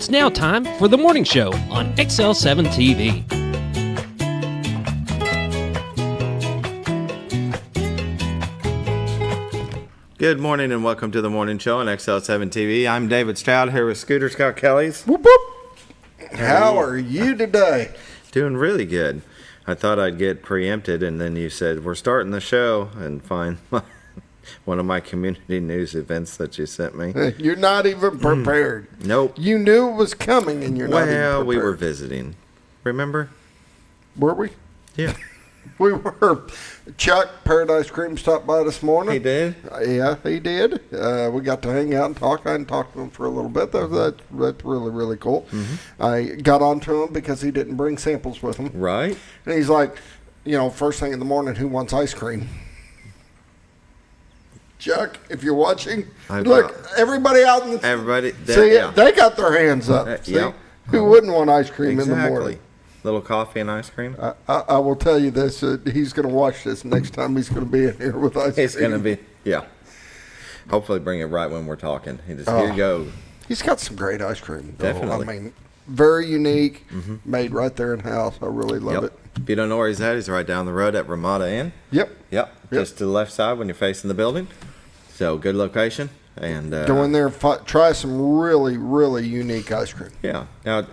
It's now time for the morning show on XL7-TV. Good morning and welcome to the morning show on XL7-TV. I'm David Stroud here with Scooter Scott Kelly's. Whoop, whoop. How are you today? Doing really good. I thought I'd get preempted, and then you said, we're starting the show, and find one of my community news events that you sent me. You're not even prepared. Nope. You knew it was coming, and you're not even prepared. Well, we were visiting. Remember? Were we? Yeah. We were. Chuck, Paradise Cream, stopped by this morning. He did? Yeah, he did. We got to hang out and talk. I hadn't talked to him for a little bit. That's really, really cool. Mm-hmm. I got on to him because he didn't bring samples with him. Right. And he's like, first thing in the morning, who wants ice cream? Chuck, if you're watching, look, everybody out in the... Everybody. They got their hands up. See? Yep. Who wouldn't want ice cream Exactly. in the morning? Little coffee and ice cream. I will tell you this: he's going to watch this next time. He's going to be in here with ice cream. It's going to be, yeah. Hopefully, bring it right when we're talking. Here you go. He's got some great ice cream. Though. Definitely. I mean, very unique, made right there in house. I really love it. If you don't know where he's at, he's right down the road at Ramada Inn. Yep. Just to the left side when you're facing the building. So good location. And go in there and try some really, really unique ice cream. Yeah. Now,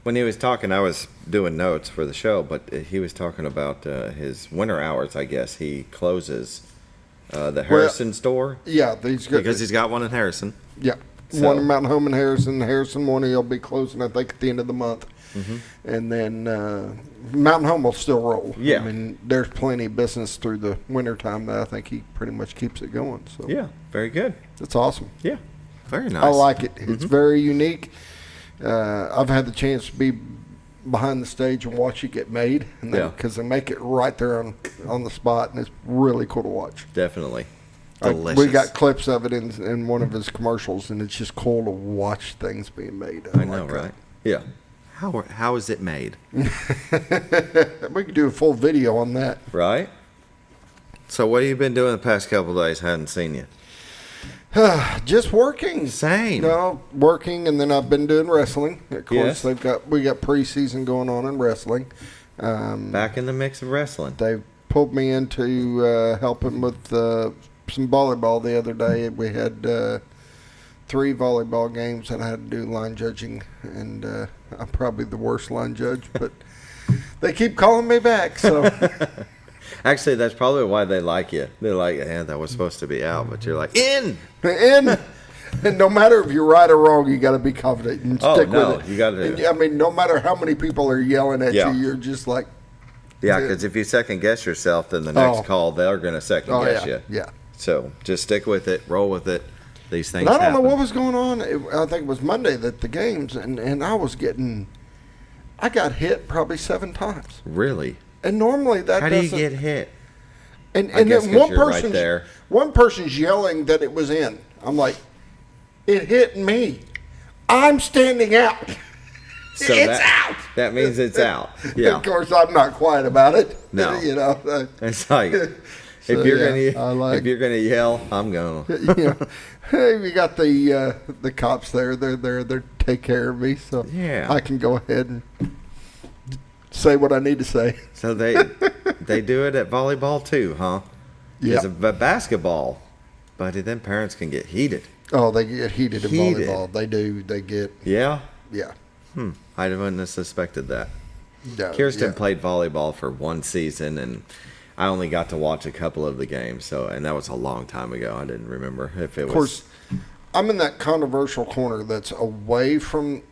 when he was talking, I was doing notes for the show, but he was talking about his winter hours, I guess. He closes the Harrison store. Yeah. Because he's got one in Harrison. Yeah. So. One in Mountain Home in Harrison. Harrison one he'll be closing, I think, at the end of the month. Mm-hmm. And then Mountain Home will still roll. Yeah. I mean, there's plenty of business through the winter time that I think he pretty much keeps it going. So yeah, very good. That's awesome. Yeah, very nice. I like it. It's very unique. I've had the chance to be behind the stage and watch it get made, because they make it right there on the spot, and it's really cool to watch. Definitely. Delicious. We got clips of it in one of his commercials, and it's just cool to watch things being made. I know, right? Yeah. How is it made? We could do a full video on that. Right. So what have you been doing the past couple of days? I hadn't seen you. Just working. Same. Working, and then I've been doing wrestling. Of course, Yes. we got preseason going on in wrestling. Back in the mix of wrestling. They pulled me into helping with some volleyball the other day. We had 3 volleyball games that I had to do line judging, and I'm probably the worst line judge, but they keep calling me back. So. Actually, that's probably why they like you. They're like, that was supposed to be out, but you're like, in! And no matter if you're right or wrong, you got to be confident and stick with it. You got to. I mean, no matter how many people are yelling at you, you're just like. Yeah, because if you second guess yourself, then the next call, they're going to second guess you. Yeah. So just stick with it, roll with it. These things I don't happen. know what was going on. I think it was Monday that the games, and I got hit probably 7 times. Really? And normally that How do you get hit? And I guess then one person's yelling that it was in. I'm like, it hit me. I'm standing out. So it's out. That means it's out. Yeah. Of course, I'm not quiet about it. No. It's like if you're gonna yell, I'm gonna. Hey, we got the cops there. They're there. They take care of me, so I can go ahead and say what I need to say. So they do it at volleyball too, huh? Yeah. It's a basketball, but then parents can get heated. Oh, they get heated in volleyball. They do. They get. Yeah. Yeah. I wouldn't have suspected that. No, Kirsten played volleyball for 1 season, and I only got to watch a couple of the games. And that was a long time ago. I didn't remember if it was. Of course, I'm in that controversial corner that's away from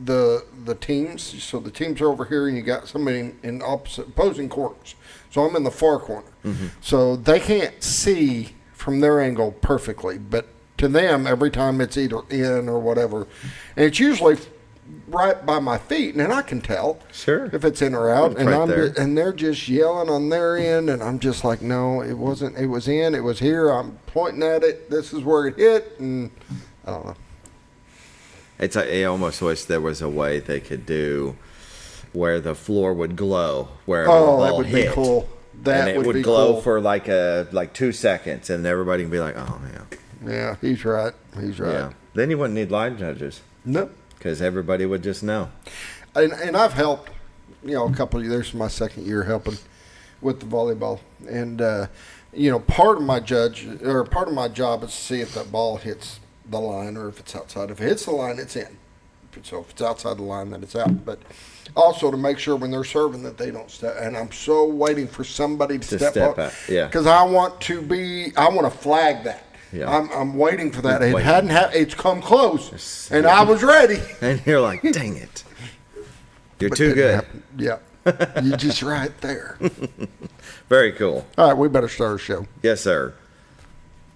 the teams. So the teams are over here, and you got somebody in opposing corners. So I'm in the far corner. Mm-hmm. So they can't see from their angle perfectly, but to them, every time it's either in or whatever, and it's usually right by my feet, and then I can tell if it's in or out. And they're just yelling on their end, and I'm just like, no, it wasn't. It was in. It was here. I'm pointing at it. This is where it hit, and I don't know. I almost wish there was a way they could do where the floor would glow where the ball that would hit. Be cool. That and it would glow for like 2 seconds, and everybody can be like, "Oh yeah." Yeah, he's right. He's right. Yeah. Then you wouldn't need line judges. Nope. because everybody would just know. And I've helped, a couple of years. This is my second year helping with the volleyball. And, part of my job is to see if that ball hits the line or if it's outside. If it hits the line, it's in. So if it's outside the line, then it's out. But also to make sure when they're serving that they don't step. And I'm so waiting for somebody to step up. Yeah. Because I want to flag that. Yeah. I'm waiting for that. Waiting. It's come close, and I was ready. And you're like, dang it. You're too good. Yeah. You're just right there. Very cool. All right, we better start our show. Yes, sir.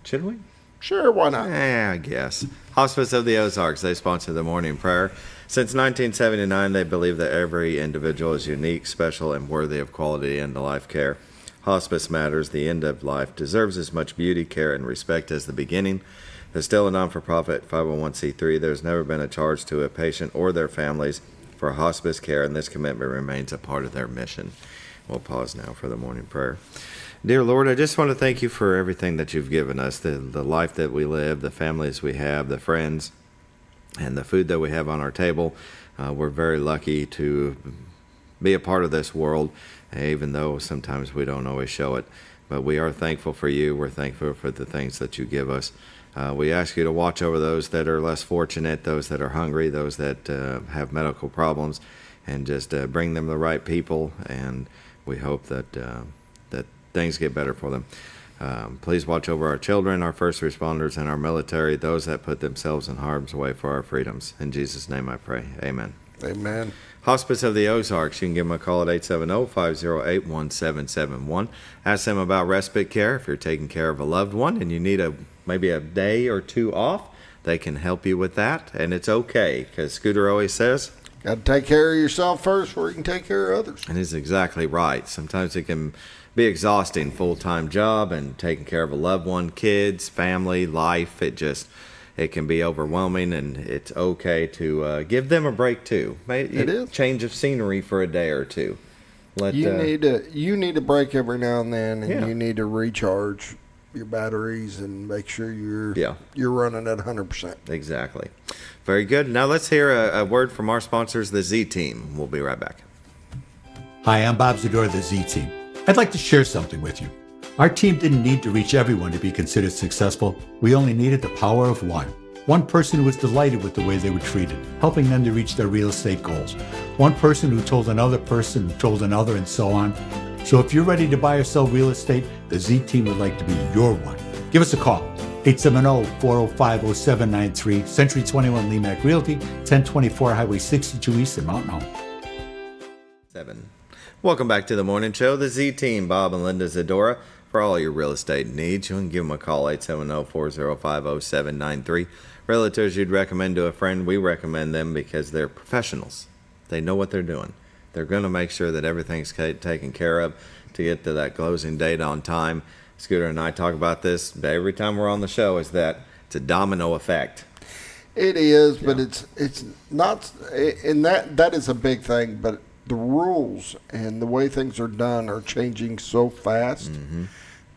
Should we? Sure, why not? I guess. Hospice of the Ozarks, they sponsor the morning prayer. Since 1979, they believe that every individual is unique, special, and worthy of quality end-of-life care. Hospice matters. The end of life deserves as much beauty, care, and respect as the beginning. They're still a non-for-profit 501c3. There's never been a charge to a patient or their families for hospice care, and this commitment remains a part of their mission. We'll pause now for the morning prayer. Dear Lord, I just want to thank you for everything that you've given us, the life that we live, the families we have, the friends, and the food that we have on our table. We're very lucky to be a part of this world, even though sometimes we don't always show it. But we are thankful for you. We're thankful for the things that you give us. We ask you to watch over those that are less fortunate, those that are hungry, those that have medical problems, and just bring them the right people. And we hope that things get better for them. Please watch over our children, our first responders, and our military, those that put themselves in harm's way for our freedoms. In Jesus' name I pray. Amen. Amen. Hospice of the Ozarks, you can give them a call at 870-508-1771. Ask them about respite care. If you're taking care of a loved one and you need maybe a day or two off, they can help you with that. And it's okay, because Scooter always says, got to take care of yourself first before you can take care of others. and he's exactly right. Sometimes it can be exhausting, full-time job and taking care of a loved one, kids, family, life. It can be overwhelming, and it's okay to give them a break too. It is. Change of scenery for a day or two. You need a break every now and then, and Yeah. you need to recharge your batteries and make sure you're running at 100%. Exactly. Very good. Now let's hear a word from our sponsors, the Z Team. We'll be right back. Hi, I'm Bob Zador of the Z Team. I'd like to share something with you. Our team didn't need to reach everyone to be considered successful. We only needed the power of one. One person who was delighted with the way they were treated, helping them to reach their real estate goals. One person who told another person who told another, and so on. So if you're ready to buy or sell real estate, the Z Team would like to be your one. Give us a call. 870-405-0793, Century 21 Lemac Realty, 1024 Highway 62 East in Mountain Home. 7. Welcome back to the morning show, the Z Team, Bob and Linda Zadora. For all your real estate needs, you can give them a call, 870-405-0793. Realtors you'd recommend to a friend, we recommend them because they're professionals. They know what they're doing. They're going to make sure that everything's taken care of to get to that closing date on time. Scooter and I talk about this every time we're on the show, is that it's a domino effect. It is, but it's not, and that is a big thing, but the rules and the way things are done are changing so fast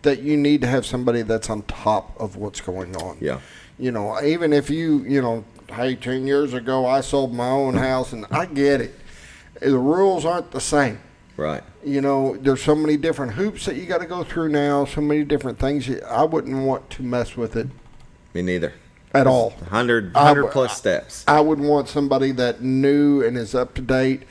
that you need to have somebody that's on top of what's going on. Yeah. Even if hey, 10 years ago I sold my own house, and I get it. The rules aren't the same. Right. There's so many different hoops that you got to go through now, so many different things. I wouldn't want to mess with it. Me neither. At all. 100 plus steps. I would want somebody that knew and is up to date,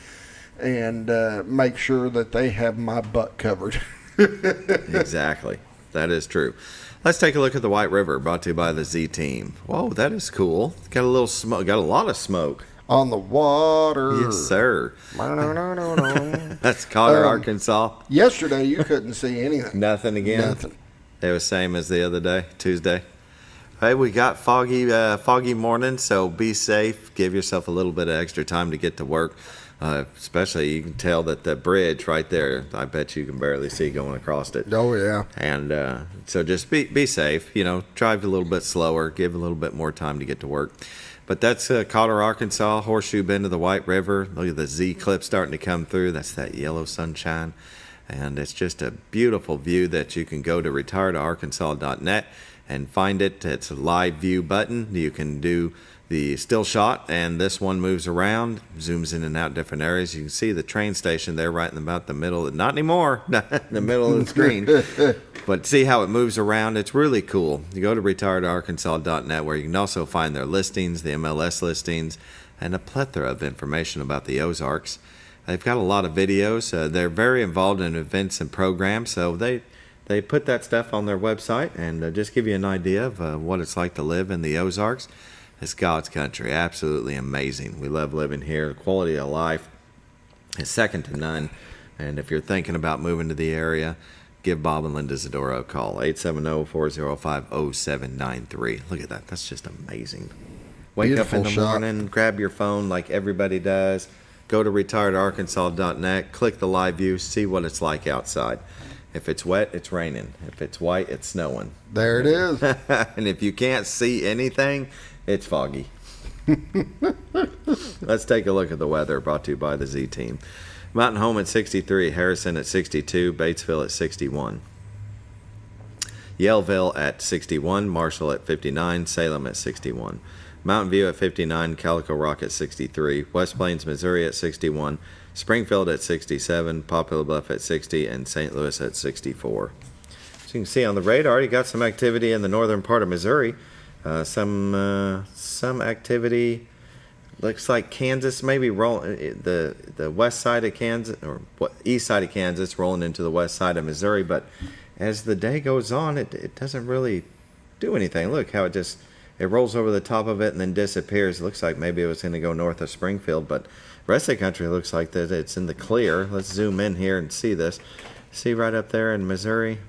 and make sure that they have my butt covered. Exactly. That is true. Let's take a look at the White River, brought to you by the Z Team. Whoa, that is cool. Got a little smoke. Got a lot of smoke. On the water. Yes, sir. No. That's Cotter, Arkansas. Yesterday, you couldn't see anything. Nothing again? Nothing. It was same as the other day, Tuesday. Hey, we got foggy morning, so be safe. Give yourself a little bit of extra time to get to work. Especially, you can tell that the bridge right there, I bet you can barely see going across it. Oh, yeah. And so just be safe. Drive a little bit slower. Give a little bit more time to get to work. But that's Cotter, Arkansas, Horseshoe Bend of the White River. Look at the Z clip starting to come through. That's that yellow sunshine. And it's just a beautiful view that you can go to retiredarkansas.net and find it. It's a live view button. You can do the still shot, and this one moves around, zooms in and out different areas. You can see the train station there right in about the middle. Not anymore, not in the middle of the screen. But see how it moves around? It's really cool. You go to retiredarkansas.net, where you can also find their listings, the MLS listings, and a plethora of information about the Ozarks. They've got a lot of videos. They're very involved in events and programs, so they put that stuff on their website and just give you an idea of what it's like to live in the Ozarks. It's God's country. Absolutely amazing. We love living here. The quality of life is second to none. And if you're thinking about moving to the area, give Bob and Linda Zadora a call. 870-405-0793. Look at that. That's just amazing. Wake Beautiful up in the morning, grab your phone like everybody does. Go to retiredarkansas.net, click the live view, see what it's like outside. If it's wet, it's raining. If it's white, it's snowing. There it is. And if you can't see anything, it's foggy. Let's take a look at the weather, brought to you by the Z Team. Mountain Home at 63, Harrison at 62, Batesville at 61. Yellville at 61, Marshall at 59, Salem at 61. Mountain View at 59, Calico Rock at 63, West Plains, Missouri at 61, Springfield at 67, Poplar Bluff at 60, and St. Louis at 64. As you can see on the radar, you got some activity in the northern part of Missouri. Some activity. Looks like Kansas maybe the west side of Kansas, or east side of Kansas, rolling into the west side of Missouri. But as the day goes on, it doesn't really do anything. Look how it rolls over the top of it and then disappears. It looks like maybe it was going to go north of Springfield, but the rest of the country looks like that it's in the clear. Let's zoom in here and see this. See right up there in Missouri?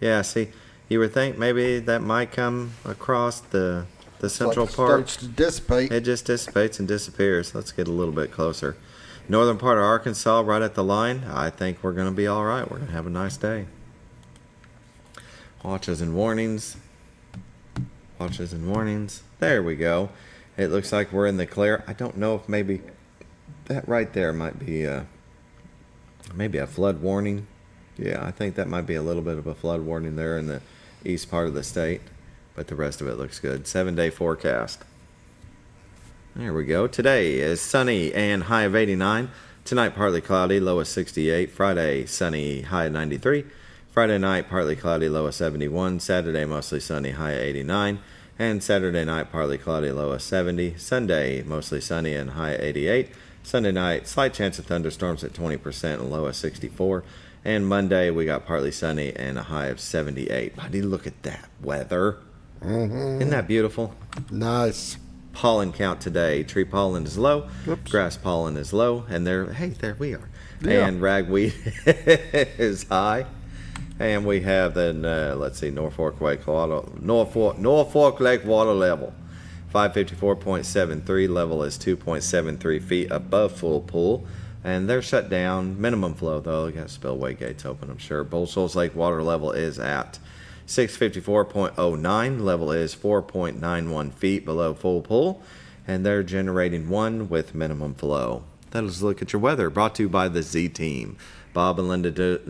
Yeah, see, you would think maybe that might come across the central part. Starts to dissipate. It just dissipates and disappears. Let's get a little bit closer. Northern part of Arkansas, right at the line. I think we're going to be all right. We're going to have a nice day. Watches and warnings. Watches and warnings. There we go. It looks like we're in the clear. I don't know if maybe that right there might be maybe a flood warning. Yeah, I think that might be a little bit of a flood warning there in the east part of the state. But the rest of it looks good. 7-day forecast. There we go. Today is sunny and high of 89. Tonight, partly cloudy, low of 68. Friday, sunny, high of 93. Friday night, partly cloudy, low of 71. Saturday, mostly sunny, high of 89. And Saturday night, partly cloudy, low of 70. Sunday, mostly sunny and high of 88. Sunday night, slight chance of thunderstorms at 20% and low of 64. And Monday, we got partly sunny and a high of 78. Buddy, look at that weather. Mm-hmm. Isn't that beautiful? Nice. Pollen count today. Tree pollen is low. Oops. Grass pollen is low. And there we are. Yeah. And ragweed is high. And we have then, let's see, Norfolk Lake water level. 554.73. Level is 2.73 feet above full pool. And they're shut down. Minimum flow, though. Got spillway gates open, I'm sure. Bull Shoals Lake water level is at 654.09. Level is 4.91 feet below full pool, and they're generating 1 with minimum flow. That is a look at your weather, brought to you by the Z Team. Bob and Linda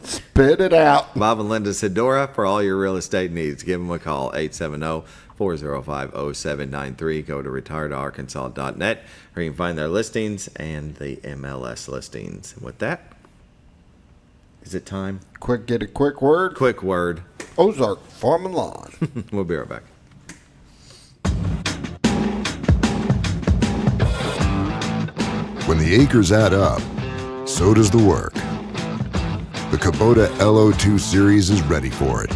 Spit it out. Bob and Linda Sidora for all your real estate needs. Give them a call, 870-405-0793. Go to retiredarkansas.net, where you can find their listings and the MLS listings. And with that, is it time? Get a quick word. Quick word. Ozark Farm and Lawn. We'll be right back. When the acres add up, so does the work. The Kubota LO2 Series is ready for it.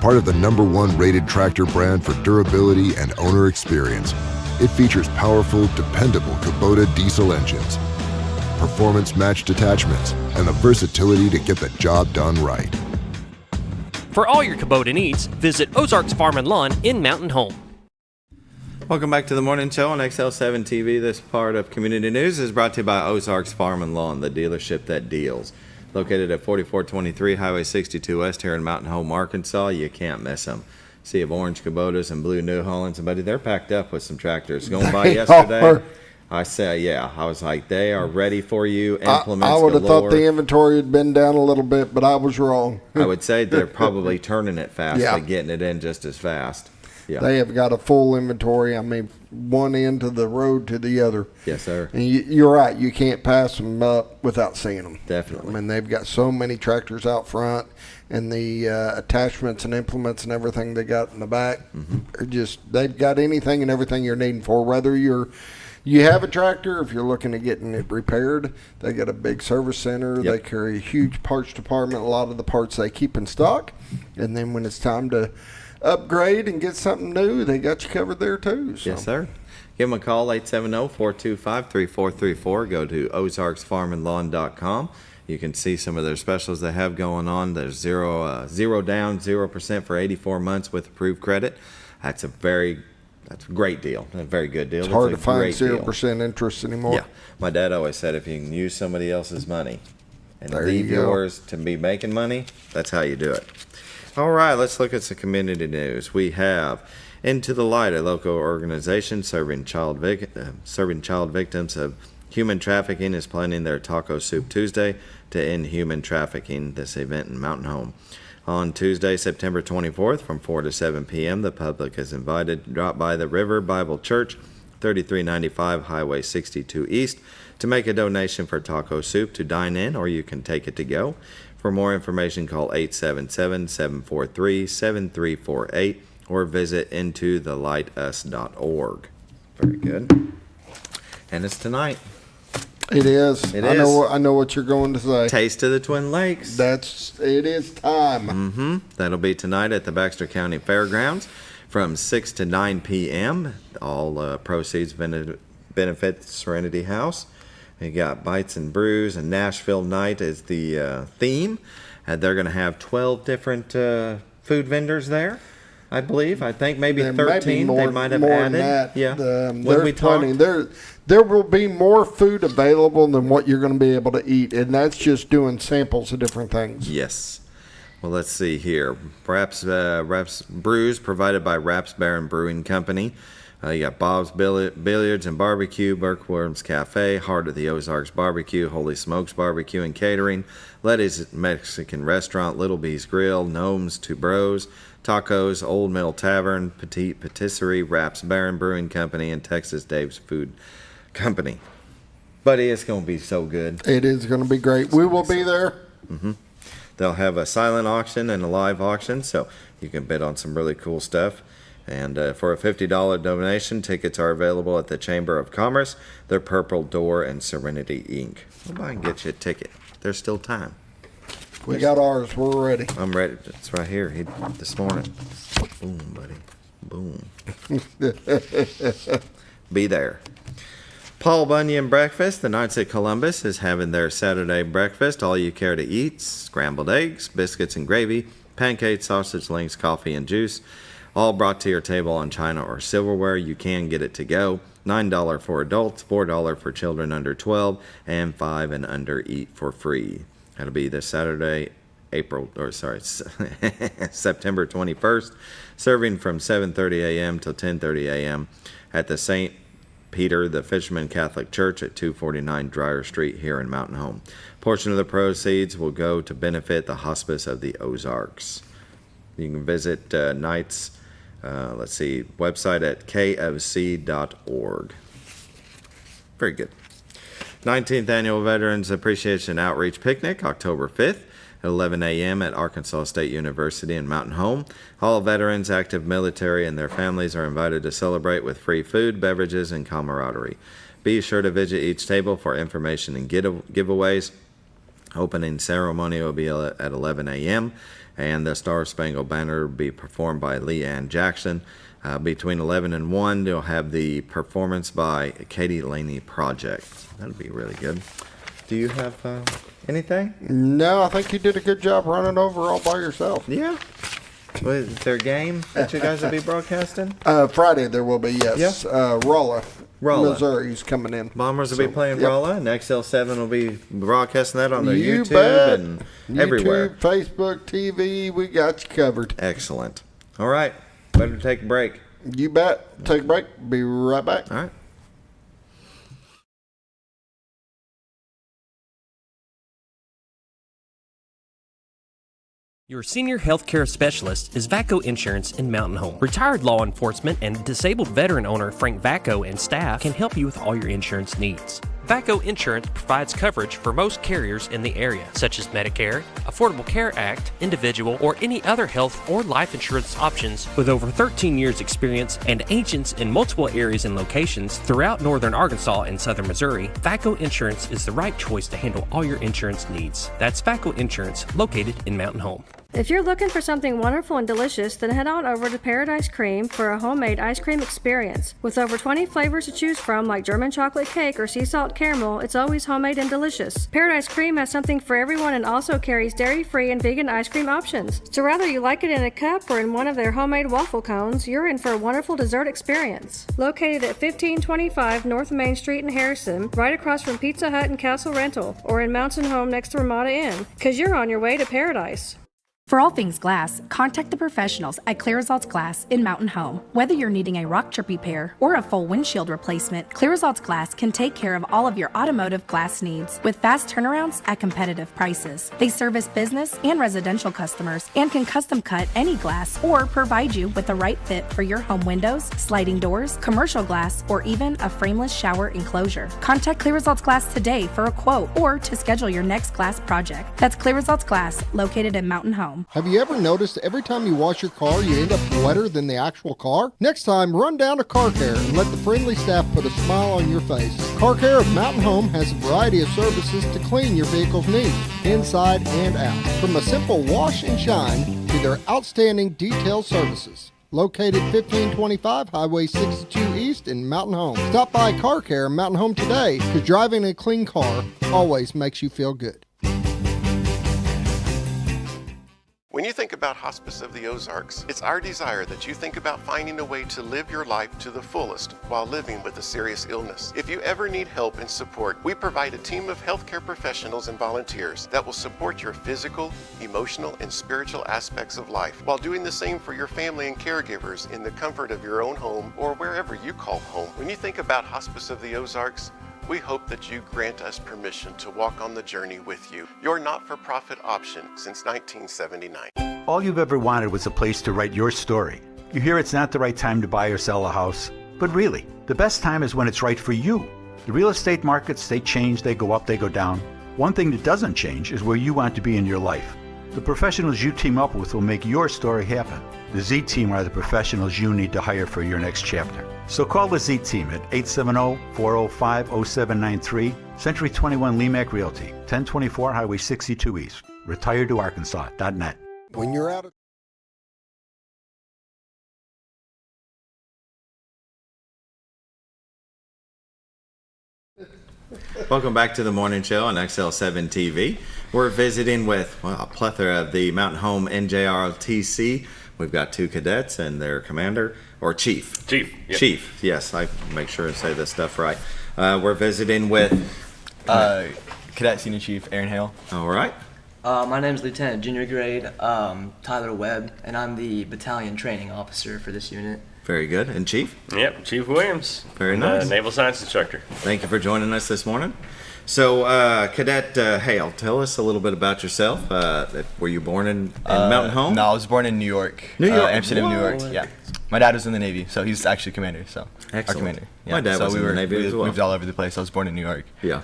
Part of the #1 rated tractor brand for durability and owner experience, it features powerful, dependable Kubota diesel engines, performance-matched attachments, and the versatility to get the job done right. For all your Kubota needs, visit Ozarks Farm and Lawn in Mountain Home. Welcome back to the morning show on XL7-TV. This part of Community News is brought to you by Ozarks Farm and Lawn, the dealership that deals. Located at 4423 Highway 62 West here in Mountain Home, Arkansas. You can't miss them. Sea of orange Kubotas and blue New Hollands. And buddy, they're packed up with some tractors. Going by yesterday, I say, yeah, I was like, they are ready for you. Implements I would have galore. thought the inventory had been down a little bit, but I was wrong. I would say they're probably turning it fast, Yeah. but getting it in just as fast. Yeah. They have got a full inventory. I mean, one end of the road to the other. Yes, sir. And you're right. You can't pass them up without seeing them. Definitely. I mean, they've got so many tractors out front, and the attachments and implements and everything they got in the back are just, they've got anything and everything you're needing for. Whether you have a tractor, if you're looking at getting it repaired, they got a big service center. Yep. They carry a huge parts department. A lot of the parts they keep in stock. And then when it's time to upgrade and get something new, they got you covered there too. So. Yes, sir. Give them a call, 870-425-3434. Go to ozarksfarmandlawn.com. You can see some of their specials they have going on. There's zero down, 0% for 84 months with approved credit. That's a great deal. A very good deal. It's hard to a find great deal. 0% interest anymore. Yeah. My dad always said if you can use somebody else's money and There leave you go. yours to be making money, that's how you do it. All right, let's look at some community news. We have Into the Light, a local organization serving child victims of human trafficking, is planning their Taco Soup Tuesday to end human trafficking. This event in Mountain Home. On Tuesday, September 24th, from 4 to 7 p.m., the public is invited to drop by the River Bible Church, 3395 Highway 62 East, to make a donation for taco soup to dine in, or you can take it to go. For more information, call 877-743-7348 or visit intothelightus.org. Very good. And it's tonight. It is. It I is. know what you're going to say. Taste of the Twin Lakes. It is time. That'll be tonight at the Baxter County Fairgrounds from 6 to 9 p.m. All proceeds benefit Serenity House. You got Bites and Brews, and Nashville Night is the theme. And they're going to have 12 different food vendors there, I believe. I think maybe There 13 may be they might have more added. than that. Yeah. There's When we plenty. talked, There will be more food available than what you're going to be able to eat, and that's just doing samples of different things. yes. Well, let's see here. Raps Brews provided by Raps Baron Brewing Company. You got Bob's Billiards and Barbecue, Berkworm's Cafe, Heart of the Ozarks Barbecue, Holy Smokes Barbecue and Catering, Letty's Mexican Restaurant, Little B's Grill, Gnomes, Two Bros, Tacos, Old Mill Tavern, Petite Patisserie, Raps Baron Brewing Company, and Texas Dave's Food Company. Buddy, it's going to be so good. It is going to be great. We will be there. They'll have a silent auction and a live auction, so you can bid on some really cool stuff. And for a $50 donation, tickets are available at the Chamber of Commerce, their Purple Door, and Serenity Inc. Well, I can get you a ticket. There's still time. We got ours. We're ready. I'm ready. It's right here. This morning. Boom, buddy. Boom. Be there. Paul Bunyan Breakfast, the Knights at Columbus, is having their Saturday breakfast. All you care to eat: scrambled eggs, biscuits and gravy, pancakes, sausage links, coffee and juice. All brought to your table on china or silverware. You can get it to go. $9 for adults, $4 for children under 12, and 5 and under eat for free. That'll be this Saturday, September 21st, serving from 7:30 a.m. till 10:30 a.m. at the St. Peter the Fisherman Catholic Church at 249 Dryer Street here in Mountain Home. Portion of the proceeds will go to benefit the Hospice of the Ozarks. You can visit Knights, website at kfc.org. Very good. 19th Annual Veterans Appreciation Outreach Picnic, October 5th at 11 a.m. at Arkansas State University in Mountain Home. All veterans, active military, and their families are invited to celebrate with free food, beverages, and camaraderie. Be sure to visit each table for information and giveaways. Opening ceremony will be at 11 a.m. and the Star Spangled Banner will be performed by Lee Ann Jackson. Between 11 and 1, they'll have the performance by Katie Laney Project. That'll be really good. Do you have anything? No, I think you did a good job running over all by yourself. Yeah. Well, is there a game that you guys will be broadcasting? Friday there will be, yes. Yeah. Rolla, Rolla. Missouri's coming in. Bombers will be playing yep. Rolla, and XL7 will be broadcasting that on their You YouTube bet. and YouTube, everywhere. Facebook, TV, we got you covered. Excellent. All right. Better take a break. You bet. Take a break. Be right back. All right. Your senior healthcare specialist is VACO Insurance in Mountain Home. Retired law enforcement and disabled veteran owner Frank VACO and staff can help you with all your insurance needs. VACO Insurance provides coverage for most carriers in the area, such as Medicare, Affordable Care Act, individual, or any other health or life insurance options. With over 13 years experience and agents in multiple areas and locations throughout northern Arkansas and southern Missouri, VACO Insurance is the right choice to handle all your insurance needs. That's VACO Insurance, located in Mountain Home. If you're looking for something wonderful and delicious, then head on over to Paradise Cream for a homemade ice cream experience. With over 20 flavors to choose from, like German chocolate cake or sea salt caramel, it's always homemade and delicious. Paradise Cream has something for everyone and also carries dairy-free and vegan ice cream options. So whether you like it in a cup or in one of their homemade waffle cones, you're in for a wonderful dessert experience. Located at 1525 North Main Street in Harrison, right across from Pizza Hut and Castle Rental, or in Mountain Home next to Ramada Inn, because you're on your way to paradise. For all things glass, contact the professionals at Clear Results Glass in Mountain Home. Whether you're needing a rock chip repair or a full windshield replacement, Clear Results Glass can take care of all of your automotive glass needs with fast turnarounds at competitive prices. They service business and residential customers and can custom cut any glass or provide you with the right fit for your home windows, sliding doors, commercial glass, or even a frameless shower enclosure. Contact Clear Results Glass today for a quote or to schedule your next glass project. That's Clear Results Glass, located in Mountain Home. Have you ever noticed every time you wash your car, you end up wetter than the actual car? Next time, run down to Car Care and let the friendly staff put a smile on your face. Car Care of Mountain Home has a variety of services to clean your vehicle's needs, inside and out. From a simple wash and shine to their outstanding detail services. Located 1525 Highway 62 East in Mountain Home. Stop by Car Care in Mountain Home today, because driving a clean car always makes you feel good. When you think about Hospice of the Ozarks, it's our desire that you think about finding a way to live your life to the fullest while living with a serious illness. If you ever need help and support, we provide a team of healthcare professionals and volunteers that will support your physical, emotional, and spiritual aspects of life while doing the same for your family and caregivers in the comfort of your own home or wherever you call home. When you think about Hospice of the Ozarks, we hope that you grant us permission to walk on the journey with you. Your not-for-profit option since 1979. All you've ever wanted was a place to write your story. You hear it's not the right time to buy or sell a house, but really, the best time is when it's right for you. The real estate markets, they change, they go up, they go down. One thing that doesn't change is where you want to be in your life. The professionals you team up with will make your story happen. The Z Team are the professionals you need to hire for your next chapter. So call the Z Team at 870-405-0793, Century 21 Lemac Realty, 1024 Highway 62 East, retiredtoarkansas.net. When you're out of Welcome back to the morning show on XL7-TV. We're visiting with a plethora of the Mountain Home NJROTC. We've got two cadets and their commander, or chief. Chief. Yep. Chief, yes, I make sure to say this stuff right. We're visiting with Cadet Senior Chief Aaron Hale. All right. My name is Lieutenant Junior Grade Tyler Webb, and I'm the Battalion Training Officer for this unit. Very good. And Chief? Yep, Chief Williams. Very nice. Naval Science Instructor. Thank you for joining us this morning. So, Cadet Hale, tell us a little bit about yourself. Were you born in Mountain Home? No, I was born in New York. New York? Amsterdam, New York. Yeah. My dad was in the Navy, so he's actually commander. So excellent. Our commander. Yeah. My dad was in the Navy as well. We moved all over the place. I was born in New York. Yeah.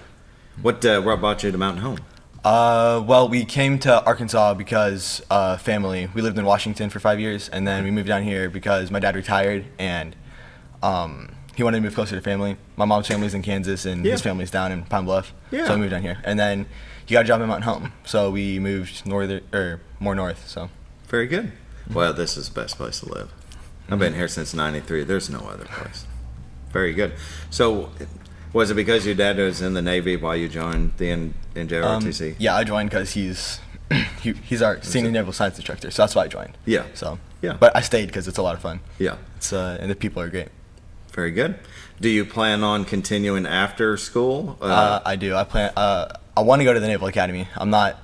What brought you to Mountain Home? Well, we came to Arkansas because family. We lived in Washington for 5 years, and then we moved down here because my dad retired, and he wanted to move closer to family. My mom's family's in Kansas, and his family's down in Pine Bluff. Yeah. So we moved down here, and then he got a job in Mountain Home, so we moved more north. So. Very good. Well, this is the best place to live. I've been here since '93. There's no other place. Very good. So, was it because your dad was in the Navy while you joined the NJROTC? Yeah, I joined because he's our senior naval science instructor, so that's why I joined. Yeah. So. Yeah. But I stayed because it's a lot of fun. Yeah. It's and the people are great. Very good. Do you plan on continuing after school? I do. I plan. I want to go to the Naval Academy. I'm not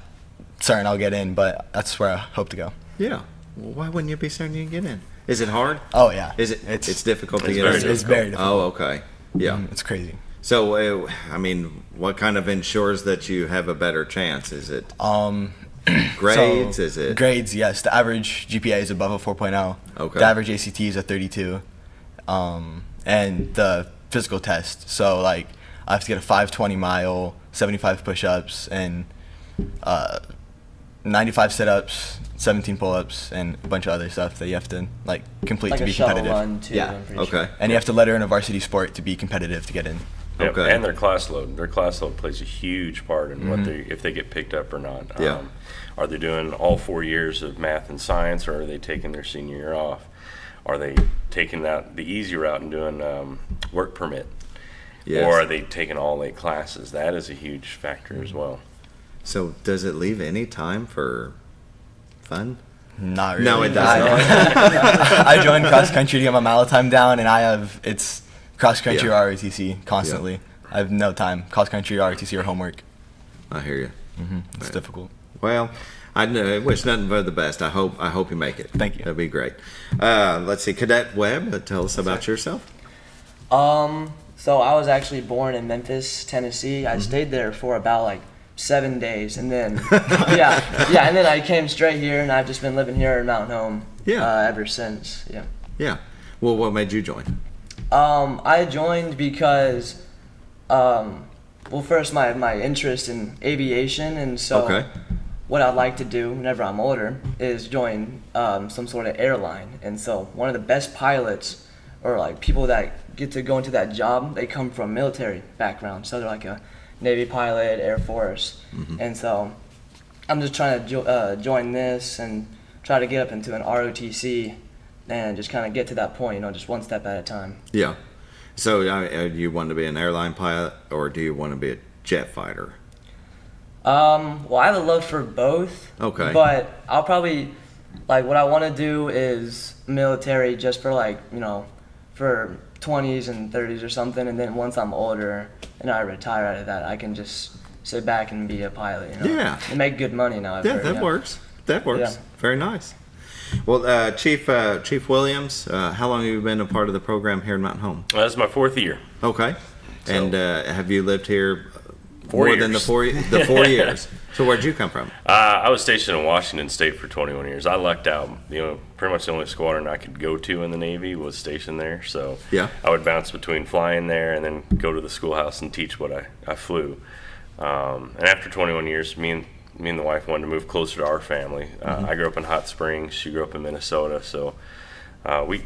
certain I'll get in, but that's where I hope to go. Yeah. Well, why wouldn't you be certain you get in? Is it hard? Oh yeah. Is it? It's difficult to get in. It's very difficult. Oh, okay. Yeah. It's crazy. So, I mean, what kind of ensures that you have a better chance? Is it? Grades, is it? Grades, yes. The average GPA is above a 4.0. Okay. The average ACT is a 32. And the physical test. So, like, I have to get a 520 mile, 75 push-ups, and 95 sit-ups, 17 pull-ups, and a bunch of other stuff that you have to, like, complete to be competitive. Run too, yeah. I'm pretty Okay. sure. And you have to letter in a varsity sport to be competitive to get in. Yep, Okay. and their class load. Their class load plays a huge part in what they, if they get picked up or not. Yeah. Are they doing all 4 years of math and science, or are they taking their senior year off? Are they taking that the easy route and doing work permit? Yes. Or are they taking all 8 classes? That is a huge factor as well. So does it leave any time for fun? Not really. No, it doesn't. I joined cross country to get my mile time down, and it's cross country Yeah. or ROTC constantly. Yeah. I have no time. Cross country, ROTC, or homework. I hear you. It's Right. difficult. Well, I wish nothing but the best. I hope you make it. Thank you. That'd be great. Let's see, Cadet Webb, tell us about yourself. So I was actually born in Memphis, Tennessee. I stayed there for about like 7 days, and then and then I came straight here, and I've just been living here in Mountain Home ever since. Yeah. Yeah. Well, what made you join? I joined because, first my interest in aviation, and so Okay. what I'd like to do whenever I'm older is join some sort of airline. And so one of the best pilots, or like people that get to go into that job, they come from military background. So they're like a Navy pilot, Air Force, and so I'm just trying to join this and try to get up into an ROTC and just kind of get to that point, just one step at a time. Yeah. So do you want to be an airline pilot, or do you want to be a jet fighter? Well, I have a love for both. Okay. But I'll probably, like, what I want to do is military just for, like, for 20s and 30s or something. And then once I'm older and I retire out of that, I can just sit back and be a pilot, Yeah. And make good money now. I've heard, That works. That works. Yeah. Very nice. Well, Chief Williams, how long have you been a part of the program here in Mountain Home? That's my 4th year. Okay. So- And have you lived here 4 more than the years. the 4 years? So where'd you come from? I was stationed in Washington State for 21 years. I lucked out. Pretty much the only squadron I could go to in the Navy was stationed there. So Yeah. I would bounce between flying there and then go to the schoolhouse and teach what I flew. And after 21 years, me and the wife wanted to move closer to our family. I grew up in Hot Springs. She grew up in Minnesota. So I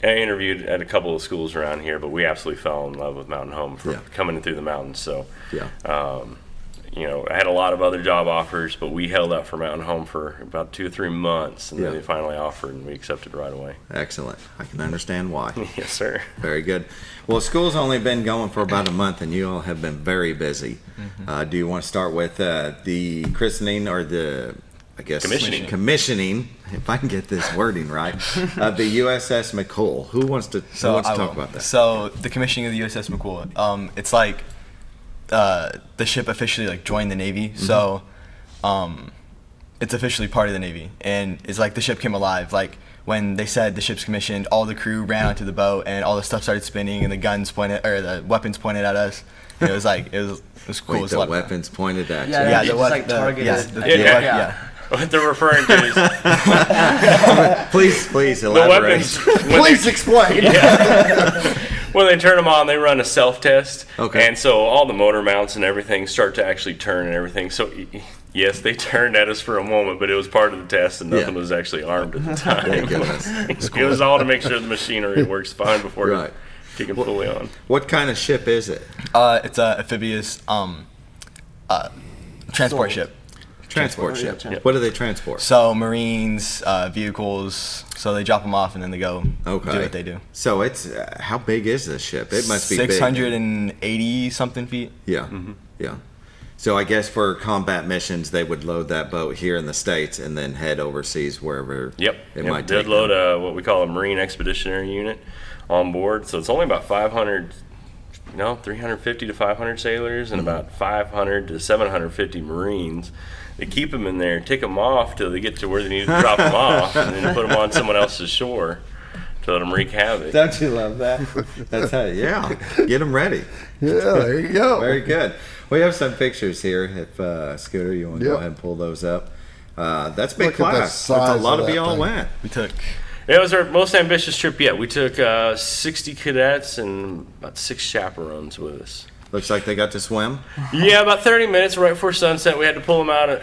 interviewed at a couple of schools around here, but we absolutely fell in love with Mountain Home for coming in through the mountains. So, I had a lot of other job offers, but we held out for Mountain Home for about 2 or 3 months, and then they finally offered, and we accepted right away. Excellent. I can understand why. Yes, sir. Very good. Well, school's only been going for about a month, and you all have been very busy. Do you want to start with the christening, or the, I guess, commissioning, if I can get this wording right, of the USS McCool? Who wants to talk about that? So the commissioning of the USS McCool, it's like the ship officially like joined the Navy. So it's officially part of the Navy, and it's like the ship came alive. Like when they said the ship's commissioned, all the crew ran onto the boat, and all the stuff started spinning, and the weapons pointed at us. And it was like it was cool. Wait, the weapons pointed at you. Yeah, just like targeted. Yeah. What they're referring to is Please elaborate. Please explain. When they turn them on, they run a self-test. Okay. And so all the motor mounts and everything start to actually turn and everything. So, yes, they turned at us for a moment, but it was part of the test, and nothing was actually armed at the time. Thank goodness. It was all to make sure the machinery works fine before kicking fully on. What kind of ship is it? It's a amphibious transport ship. Transport ship. Yep. What do they transport? So Marines, vehicles. So they drop them off and then they go do what they do. So it's how big is this ship? It must be 680 something feet. Yeah, yeah. So I guess for combat missions, they would load that boat here in the States and then head overseas wherever it might take. They'd load what we call a Marine Expeditionary Unit on board. So it's only about 350 to 500 sailors and about 500 to 750 Marines. They keep them in there, take them off till they get to where they need to drop them off, and then put them on someone else's shore to let them wreak havoc. Don't you love that? That's how, get them ready. Yeah, there you go. Very good. We have some pictures here. If Scooter, you want to go ahead and pull those up. That's big Look at the class. size That's a lot of of that y'all thing. went. It was our most ambitious trip yet. We took 60 cadets and about 6 chaperones with us. Looks like they got to swim. Yeah, about 30 minutes right before sunset. We had to pull them out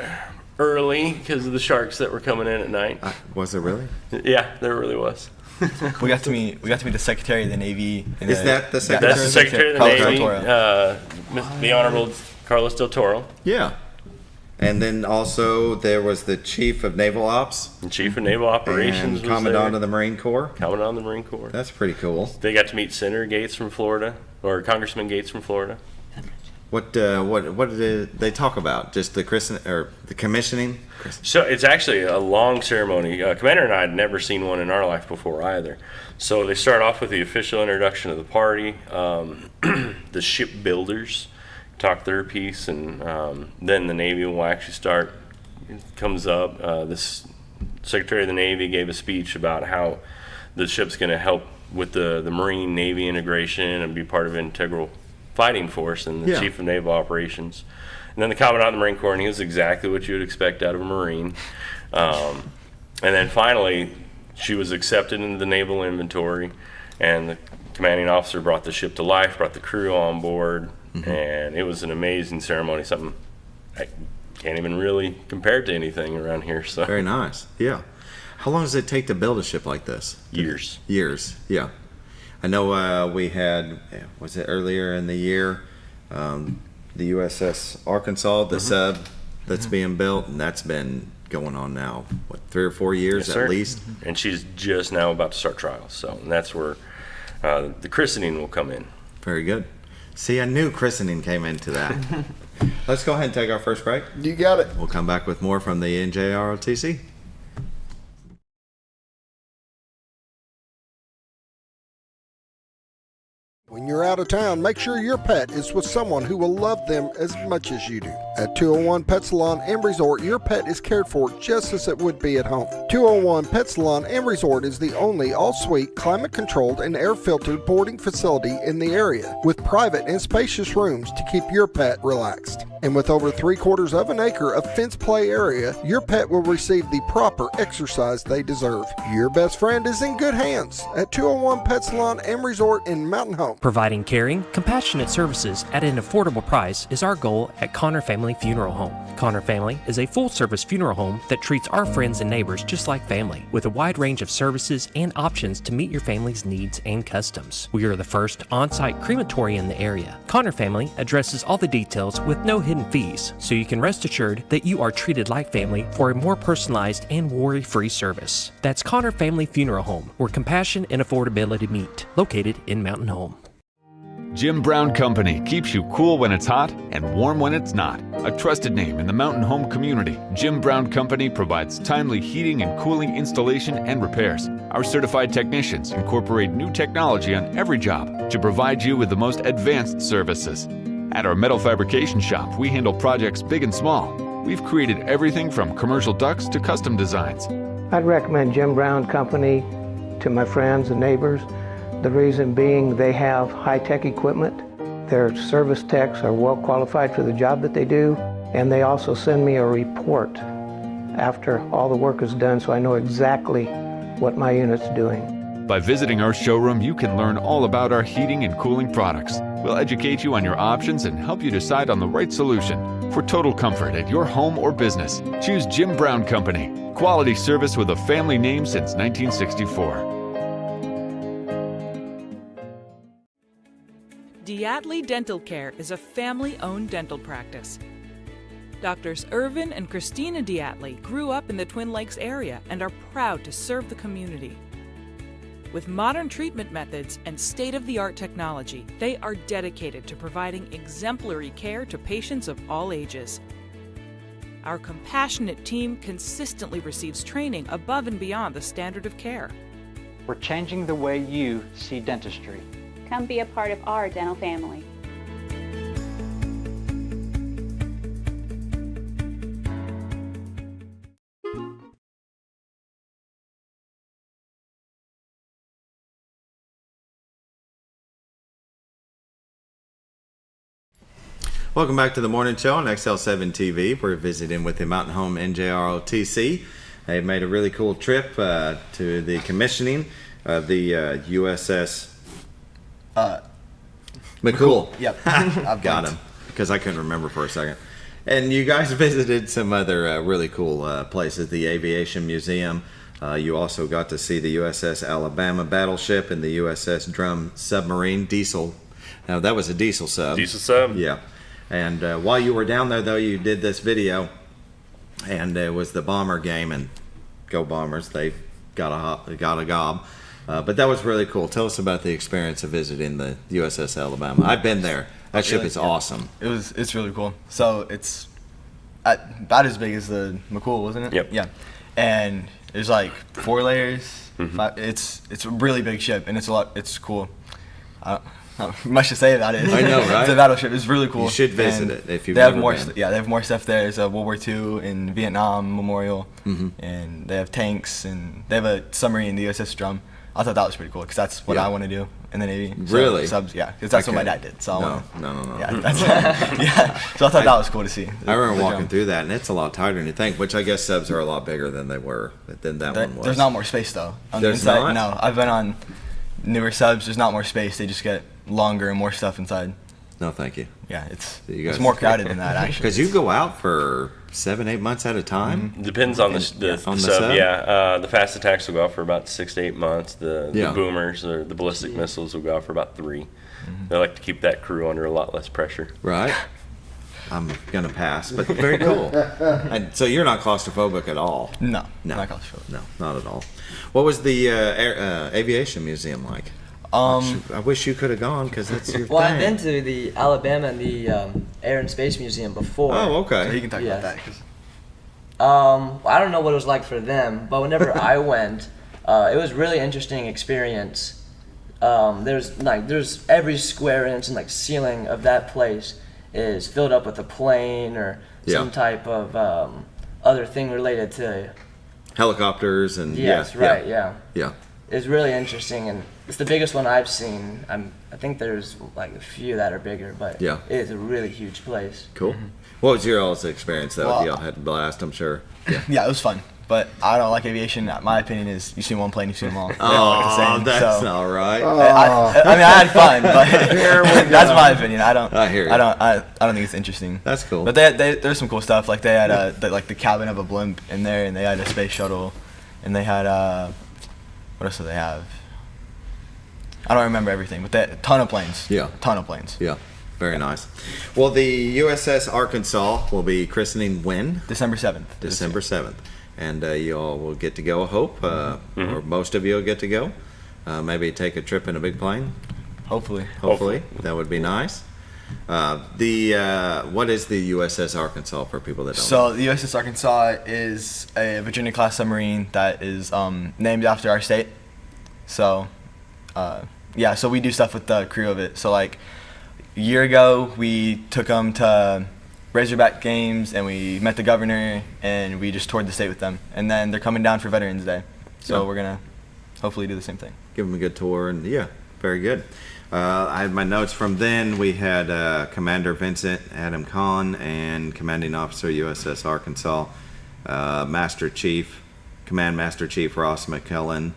early because of the sharks that were coming in at night. Was there really? Yeah, there really was. We got to meet the Secretary of the Navy. And Is that the Secretary? That's the Secretary of the Carlos Navy, Del Toro. the Honorable Carlos Del Toro. Yeah. And then also there was the Chief of Naval Ops. The Chief of Naval Operations And was Commandant there. of the Marine Corps. Commandant of the Marine Corps. That's pretty cool. They got to meet Senator Gates from Florida, or Congressman Gates from Florida. What did they talk about? Just the commissioning? So it's actually a long ceremony. Commander and I had never seen one in our life before either. So they start off with the official introduction of the party, the shipbuilders talk their piece, and then the Navy will actually start. It comes up. This Secretary of the Navy gave a speech about how the ship's going to help with the Marine Navy integration and be part of an integral fighting force, and the Chief of Naval Operations. And then the Commandant of the Marine Corps, and he was exactly what you would expect out of a Marine. And then finally, she was accepted into the naval inventory, and the commanding officer brought the ship to life, brought the crew on board, and it was an amazing ceremony, something I can't even really compare it to anything around here. So Very nice. Yeah. How long does it take to build a ship like this? Years. Years, yeah. I know we had, was it earlier in the year, the USS Arkansas, the sub that's being built, and that's been going on now, what, 3 or 4 years Yes, at sir. least? And she's just now about to start trials. So and that's where the christening will come in. Very good. See, I knew christening came into that. Let's go ahead and take our first break. You got it. We'll come back with more from the NJROTC. When you're out of town, make sure your pet is with someone who will love them as much as you do. At 201 Pet Salon and Resort, your pet is cared for just as it would be at home. 201 Pet Salon and Resort is the only all-suite, climate-controlled, and air-filtered boarding facility in the area, with private and spacious rooms to keep your pet relaxed. And with over 3/4 of an acre of fenced play area, your pet will receive the proper exercise they deserve. Your best friend is in good hands at 201 Pet Salon and Resort in Mountain Home. Providing caring, compassionate services at an affordable price is our goal at Connor Family Funeral Home. Connor Family is a full-service funeral home that treats our friends and neighbors just like family, with a wide range of services and options to meet your family's needs and customs. We are the first on-site crematory in the area. Connor Family addresses all the details with no hidden fees, so you can rest assured that you are treated like family for a more personalized and worry-free service. That's Connor Family Funeral Home, where compassion and affordability meet, located in Mountain Home. Jim Brown Company keeps you cool when it's hot and warm when it's not. A trusted name in the Mountain Home community, Jim Brown Company provides timely heating and cooling installation and repairs. Our certified technicians incorporate new technology on every job to provide you with the most advanced services. At our metal fabrication shop, we handle projects big and small. We've created everything from commercial ducts to custom designs. I'd recommend Jim Brown Company to my friends and neighbors. The reason being they have high-tech equipment, their service techs are well qualified for the job that they do, and they also send me a report after all the work is done so I know exactly what my unit's doing. By visiting our showroom, you can learn all about our heating and cooling products. We'll educate you on your options and help you decide on the right solution. For total comfort at your home or business, choose Jim Brown Company. Quality service with a family name since 1964. Diatley Dental Care is a family-owned dental practice. Doctors Irvin and Christina Diatley grew up in the Twin Lakes area and are proud to serve the community. With modern treatment methods and state-of-the-art technology, they are dedicated to providing exemplary care to patients of all ages. Our compassionate team consistently receives training above and beyond the standard of care. We're changing the way you see dentistry. Come be a part of our dental family. Welcome back to the morning show on XL7-TV. We're visiting with the Mountain Home NJROTC. They made a really cool trip to the commissioning of the USS McCool. Yep. I've got him because I couldn't remember for a second. And you guys visited some other really cool places, the Aviation Museum. You also got to see the USS Alabama battleship and the USS Drum submarine diesel. Now, that was a diesel sub. Diesel sub? Yeah. And while you were down there, though, you did this video, and it was the bomber game, and go Bombers. They got a gob. But that was really cool. Tell us about the experience of visiting the USS Alabama. I've been there. That ship is awesome. It's really cool. So it's about as big as the McCool, wasn't it? Yep. Yeah. And there's like 4 layers. It's a really big ship, and it's cool. Not much to say about it. I know, right? It's a battleship. It's really cool. You should visit it if you've they have never more. been. Yeah, they have more stuff there. There's a World War II and Vietnam Memorial, and they have tanks, and they have a submarine, the USS Drum. I thought that was pretty cool because that's what I want to do in the Navy. So Really? Subs, yeah, because that's what my dad did. So No. Yeah, that's, yeah. So I thought that was cool to see. I remember the walking drum. through that, and it's a lot tighter than you think, which I guess subs are a lot bigger than they were, than that one was. There's not more space though. On There's the not? inside, no. I've been on newer subs. There's not more space. They just get longer and more stuff inside. No, thank you. Yeah, it's guys- more crowded than that actually. Because you go out for 7-8 months at a time. Depends on the On the sub. sub? Yeah, the fast attacks will go out for about 6 to 8 months. The Yeah. boomers or the ballistic missiles will go out for about 3. They like to keep that crew under a lot less pressure. Right. I'm gonna pass, but very cool. And so you're not claustrophobic at all. No, No, not claustrophobic. No, not at all. What was the aviation museum like? I wish you could have gone because that's your Well, thing. I've been to the Alabama and the Air and Space Museum before. Oh, okay. So you can talk about that. 'Cause I don't know what it was like for them, but whenever I went, it was really interesting experience. There's every square inch and ceiling of that place is filled up with a plane or some type of other thing related to Helicopters and Yes, yeah, right, yeah. Yeah. It's really interesting, and it's the biggest one I've seen. I think there's like a few that are bigger, but Yeah. it is a really huge place. Cool. What was your all's experience though? Well, Y'all had a blast, I'm sure. Yeah, it was fun. But I don't like aviation. My opinion is you see one plane, you see them all. They're Oh, all the same, that's so- not right. I mean, I had fun, but that's my opinion. I hear you. I don't think it's interesting. That's cool. But there's some cool stuff. Like they had the cabin of a blimp in there, and they had a space shuttle, and they had what else do they have? I don't remember everything, but they had a ton of planes. Yeah. Ton of planes. Yeah. Very nice. Well, the USS Arkansas will be christening when? December 7th. December 7th. And you all will get to go, I hope, or most of you will get to go. Maybe take a trip in a big plane. Hopefully. That would be nice. What is the USS Arkansas for people that don't know? So the USS Arkansas is a Virginia-class submarine that is named after our state. So, so we do stuff with the crew of it. So like a year ago, we took them to Razorback games, and we met the governor, and we just toured the state with them. And then they're coming down for Veterans Day, so we're gonna hopefully do the same thing. Give them a good tour, and yeah, very good. I have my notes from then. We had Commander Vincent Adam Kahn and Commanding Officer USS Arkansas, Command Master Chief Ross McKellen,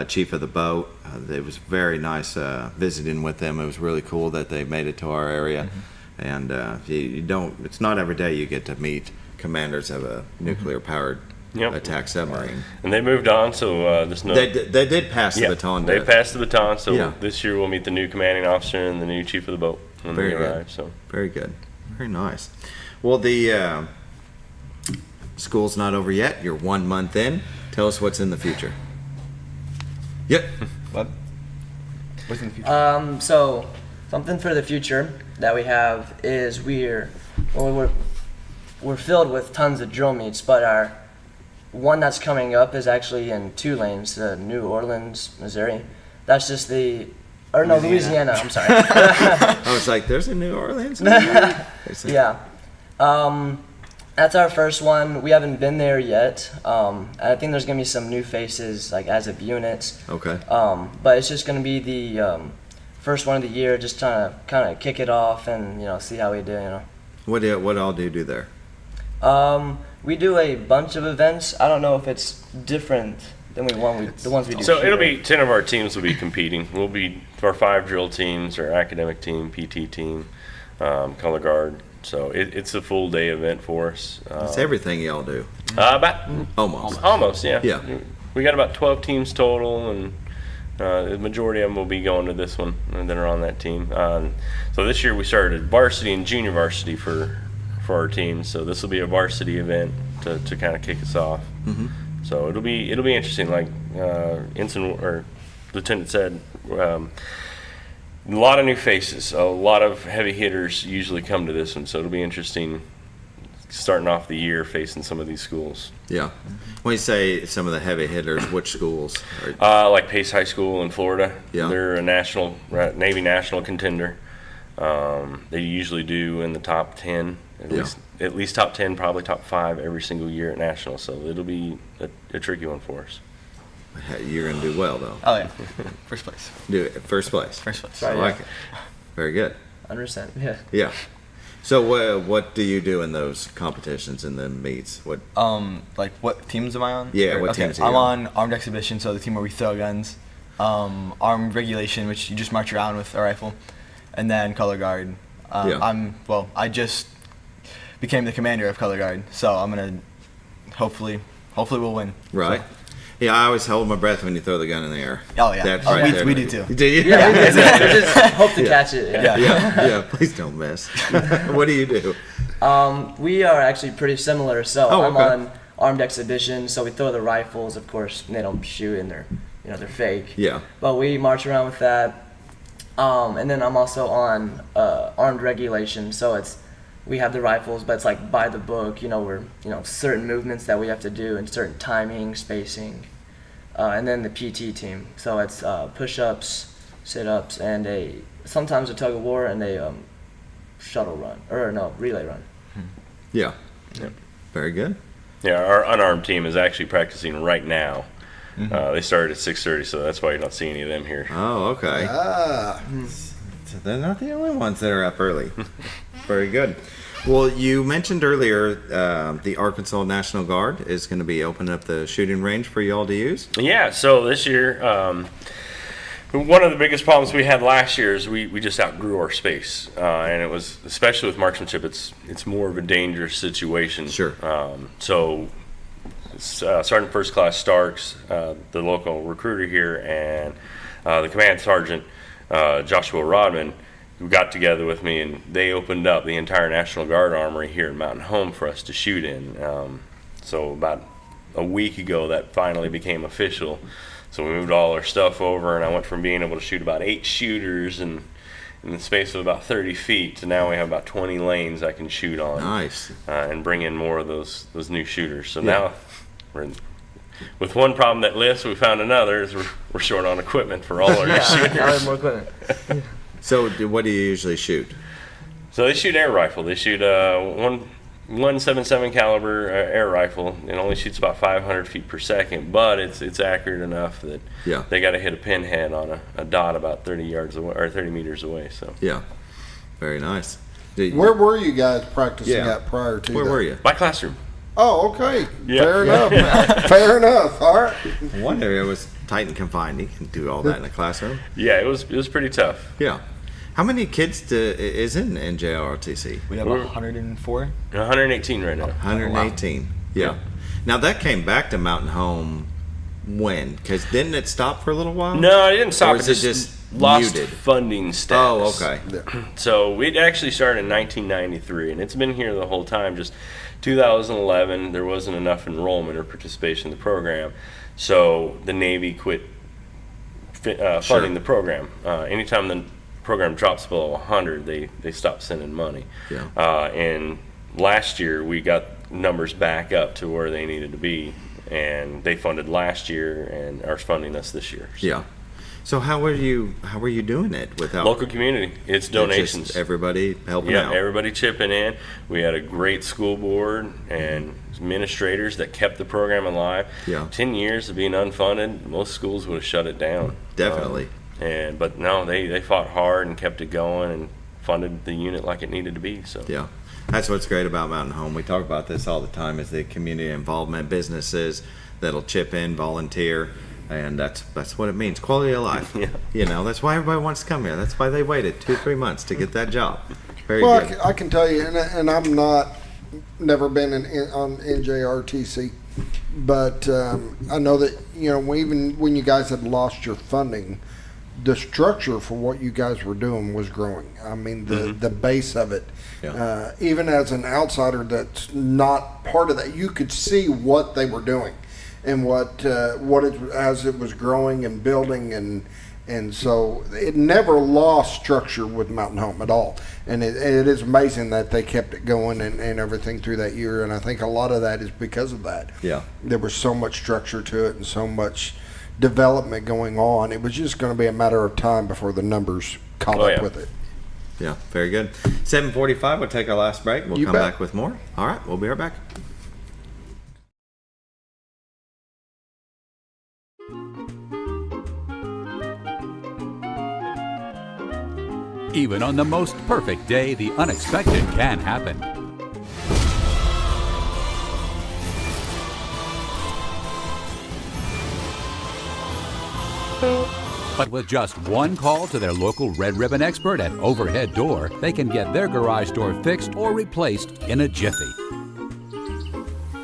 Chief of the boat. It was very nice visiting with them. It was really cool that they made it to our area. And it's not every day you get to meet commanders of a nuclear-powered attack submarine. And they moved on, so they did pass the baton. They passed the baton, so Yeah. this year we'll meet the new commanding officer and the new chief of the boat when Very they good. arrive. So Very good. Very nice. Well, the school's not over yet. You're 1 month in. Tell us what's in the future. Yep. What? What's in the future? So something for the future that we have is we're filled with tons of drill meets, but our one that's coming up is actually in Tulane, New Orleans, Missouri. That's just Louisiana. I'm sorry. I was like, there's a New Orleans? Yeah. That's our first one. We haven't been there yet. I think there's going to be some new faces, as of units. Okay. But it's just going to be the first one of the year, just trying to kind of kick it off and, see how we do, What all do you do there? We do a bunch of events. I don't know if it's different than the ones we do. So here. it'll be 10 of our teams will be competing. We'll be our 5 drill teams, our academic team, PT team, color guard. So it's a full day event for us. It's everything y'all do. About almost, yeah. Yeah. We got about 12 teams total, and the majority of them will be going to this one and that are on that team. So this year we started varsity and junior varsity for our teams. So this will be a varsity event to kind of kick us off. Mm-hmm. So it'll be interesting. Like Ensign or Lieutenant said, a lot of new faces, a lot of heavy hitters usually come to this one. So it'll be interesting starting off the year facing some of these schools. Yeah. When you say some of the heavy hitters, which schools? Like Pace High School in Florida. Yeah. They're a Navy national contender. They usually do in the top 10, at least top 10, probably top 5 every single year at national. So it'll be a tricky one for us. You're going to do well, though. Oh, yeah. First place. Do it. First place. First place. I like it. Very good. 100%. Yeah. Yeah. So what do you do in those competitions and the meets? What? Like what teams am I on? Yeah, what teams are you I'm on? on armed exhibition, so the team where we throw guns. Armed regulation, which you just march around with a rifle, and then color guard. I just became the commander of color guard, so I'm gonna hopefully we'll win. Right. So. Yeah, I always hold my breath when you throw the gun in the air. Oh yeah. That's right there. We do too. Do you? Yeah, we just hope to catch it. Yeah. Please don't miss. What do you do? We are actually pretty similar. So I'm okay. on armed exhibition. So we throw the rifles. Of course, they don't shoot and they're fake. Yeah. But we march around with that. And then I'm also on armed regulation. So we have the rifles, but it's like by the book. We're certain movements that we have to do and certain timing, spacing. And then the PT team. So it's push-ups, sit-ups, and sometimes a tug of war and a shuttle run relay run. Yeah. Very good. Yeah, our unarmed team is actually practicing right now. Mm-hmm. They started at 6:30, so that's why you don't see any of them here. Oh, okay. So they're not the only ones that are up early. Very good. Well, you mentioned earlier the Arkansas National Guard is going to be opening up the shooting range for you all to use. Yeah, so this year, one of the biggest problems we had last year is we just outgrew our space, and it was, especially with marksmanship, it's more of a dangerous situation. Sure. So Sergeant First Class Starks, the local recruiter here, and the command sergeant, Joshua Rodman, who got together with me, and they opened up the entire National Guard Armory here in Mountain Home for us to shoot in. So about a week ago, that finally became official. So we moved all our stuff over, and I went from being able to shoot about 8 shooters in the space of about 30 feet to now we have about 20 lanes I can shoot on. Nice. And bring in more of those new shooters. So now with one problem that lists, we found another, is we're short on equipment for all our shooters. Now we have more equipment. So what do you usually shoot? So they shoot air rifle. They shoot one 177 caliber air rifle. It only shoots about 500 feet per second, but it's accurate enough that they got to hit a pinhead on a dot about 30 yards away or 30 meters away. So very nice. Where were you guys practicing at prior to Where that? were you? My classroom. Oh, okay. Yeah. Fair enough. Fair enough. All right. I wonder, it was tight and confined. You can do all that in a classroom. Yeah, it was pretty tough. Yeah. How many kids is in NJROTC? We have 104. 118 right now. 118. Wow. Yeah. Now that came back to Mountain Home when? Because didn't it stop for a little while? No, it didn't stop. Or is it just lost muted? Funding status. Oh, okay. So we actually started in 1993, and it's been here the whole time. Just 2011, there wasn't enough enrollment or participation in the program, so the Navy quit funding the program. Anytime the program drops below 100, they stop sending money. Yeah. And last year we got numbers back up to where they needed to be, and they funded last year and are funding us this year. So. Yeah. So how were you doing it without local community? It's donations. Just everybody helping out. Yeah, everybody chipping in. We had a great school board and administrators that kept the program alive. Yeah. 10 years of being unfunded, most schools would have shut it down. Definitely. But no, they fought hard and kept it going and funded the unit like it needed to be. So yeah. That's what's great about Mountain Home. We talk about this all the time, is the community involvement, businesses that'll chip in, volunteer, and that's what it means. Quality of life. Yeah. You know, that's why everybody wants to come here. That's why they waited 2-3 months to get that job. Very Well, good. I can tell you, and I'm never been on NJROTC, but I know that, you know, even when you guys had lost your funding, the structure for what you guys were doing was growing. I mean, the base of it, even as an outsider that's not part of that, you could see what they were doing and what as it was growing and building, and so it never lost structure with Mountain Home at all. And it is amazing that they kept it going and everything through that year. And I think a lot of that is because of that. Yeah. There was so much structure to it and so much development going on. It was just going to be a matter of time before the numbers caught up with it. Yeah, very good. 7:45, we'll take our last break. We'll You come bet. back with more. All right, we'll be right back. Even on the most perfect day, the unexpected can happen. But with just one call to their local Red Ribbon expert at Overhead Door, they can get their garage door fixed or replaced in a jiffy.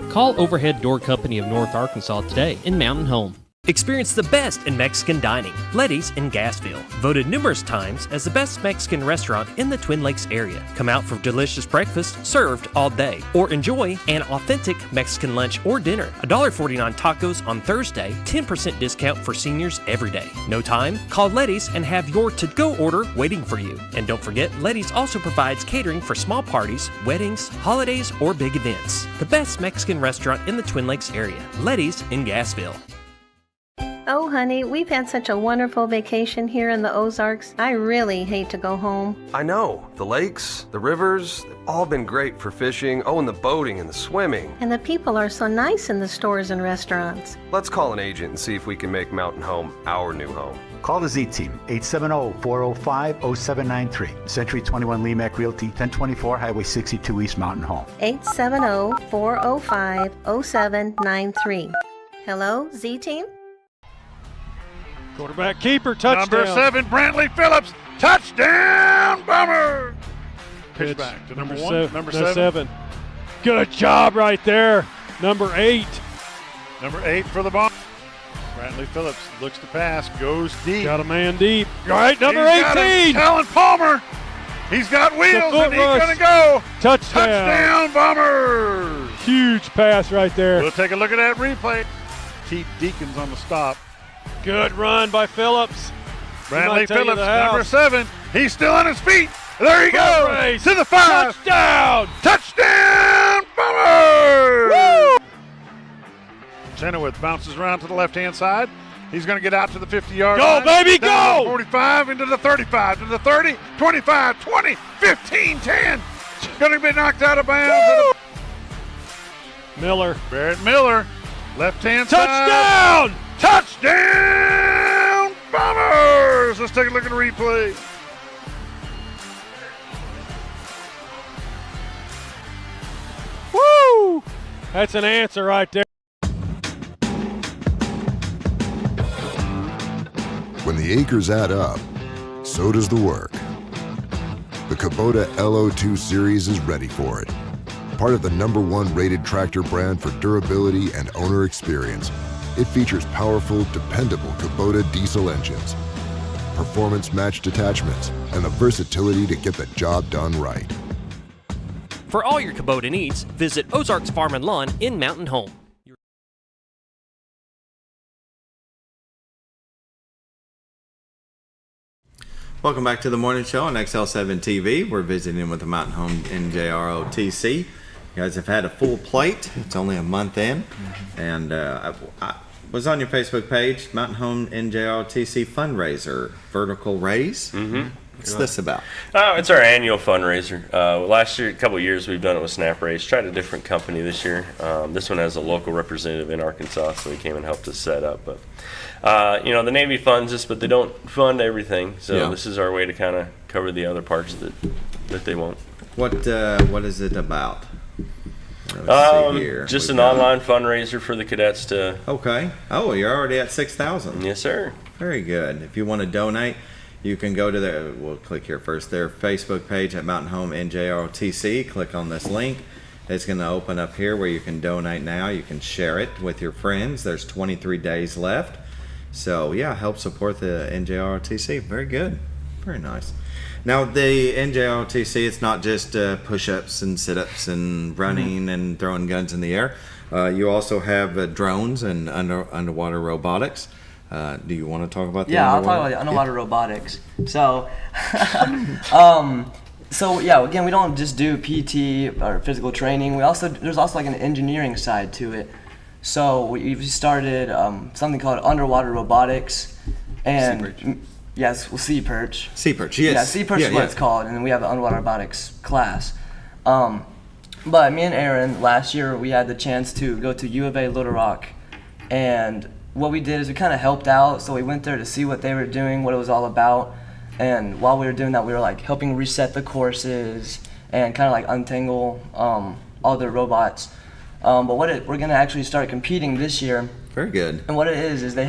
Call Overhead Door Company of North Arkansas today in Mountain Home. Experience the best in Mexican dining. Letty's in Gassville. Voted numerous times as the best Mexican restaurant in the Twin Lakes area. Come out for delicious breakfast served all day. Or enjoy an authentic Mexican lunch or dinner. $1.49 tacos on Thursday. 10% discount for seniors every day. No time? Call Letty's and have your to-go order waiting for you. And don't forget, Letty's also provides catering for small parties, weddings, holidays, or big events. The best Mexican restaurant in the Twin Lakes area. Letty's in Gassville. Oh, honey, we've had such a wonderful vacation here in the Ozarks. I really hate to go home. I know. The lakes, the rivers, they've all been great for fishing. Oh, and the boating and the swimming. And the people are so nice in the stores and restaurants. Let's call an agent and see if we can make Mountain Home our new home. Call the Z-Team, 870-405-0793. Century 21 Lemac Realty, 1024 Highway 62 East Mountain Home. 870-405-0793. Hello, Z-Team? Quarterback keeper, touchdown. Number 7, Brantley Phillips, touchdown, Bomber. Pitch back to number 1, number 7. Good job right there. Number 8. Number 8 for the bomb. Brantley Phillips looks to pass, goes deep. Got a man deep. All right, number 18. Alan Palmer. He's got wheels and he's going to go. Touchdown. Touchdown, Bombers. Huge pass right there. We'll take a look at that replay. Keith Deacons on the stop. Good run by Phillips. Brantley Phillips, number 7. He's still on his feet. There he goes. To the 5. Touchdown. Touchdown, Bombers. Woo! Chenoweth bounces around to the left-hand side. He's going to get out to the 50-yard line. Go, baby, down go! To the 45, into the 35, to the 30, 25, 20, 15, 10. Going to be knocked out of bounds. Miller. Barrett Miller, left-hand Touchdown! side. Touchdown! Bombers! Let's take a look at the replay. Woo! That's an answer right there. When the acres add up, so does the work. The Kubota LO2 series is ready for it. Part of the #1 rated tractor brand for durability and owner experience, it features powerful, dependable Kubota diesel engines, performance-matched attachments, and the versatility to get the job done right. For all your Kubota needs, visit Ozarks Farm and Lawn in Mountain Home. Welcome back to the morning show on XL7-TV. We're visiting with the Mountain Home NJROTC. You guys have had a full plate. It's only a month in. And I was on your Facebook page, Mountain Home NJROTC fundraiser, vertical raise. What's this about? It's our annual fundraiser. Last year, a couple of years, we've done it with Snap Race. Tried a different company this year. This one has a local representative in Arkansas, so he came and helped us set up. But The Navy funds us, but they don't fund everything. So Yeah. this is our way to kind of cover the other parts that they won't. What is it about? Let's see here. Just We've an got- online fundraiser for the cadets to. Okay. Oh, you're already at 6,000. Yes, sir. Very good. If you want to donate, you can go to we'll click here first, their Facebook page at Mountain Home NJROTC. Click on this link. It's going to open up here where you can donate now. You can share it with your friends. There's 23 days left. So, yeah, help support the NJROTC. Very good. Very nice. Now, the NJROTC, it's not just push-ups and sit-ups and running and throwing guns in the air. You also have drones and underwater robotics. Do you want to talk about that? Yeah, I'll talk about the underwater robotics. So, again, we don't just do PT or physical training. There's also like an engineering side to it. So we've started something called underwater robotics, and yes, sea perch. Sea perch, yes. Yeah, sea perch is what it's called, and then we have an underwater robotics class. But me and Aaron, last year, we had the chance to go to U of A Little Rock, and what we did is we kind of helped out. So we went there to see what they were doing, what it was all about, and while we were doing that, we were like helping reset the courses and kind of like untangle all their robots. But we're gonna actually start competing this year. Very good. And what it is they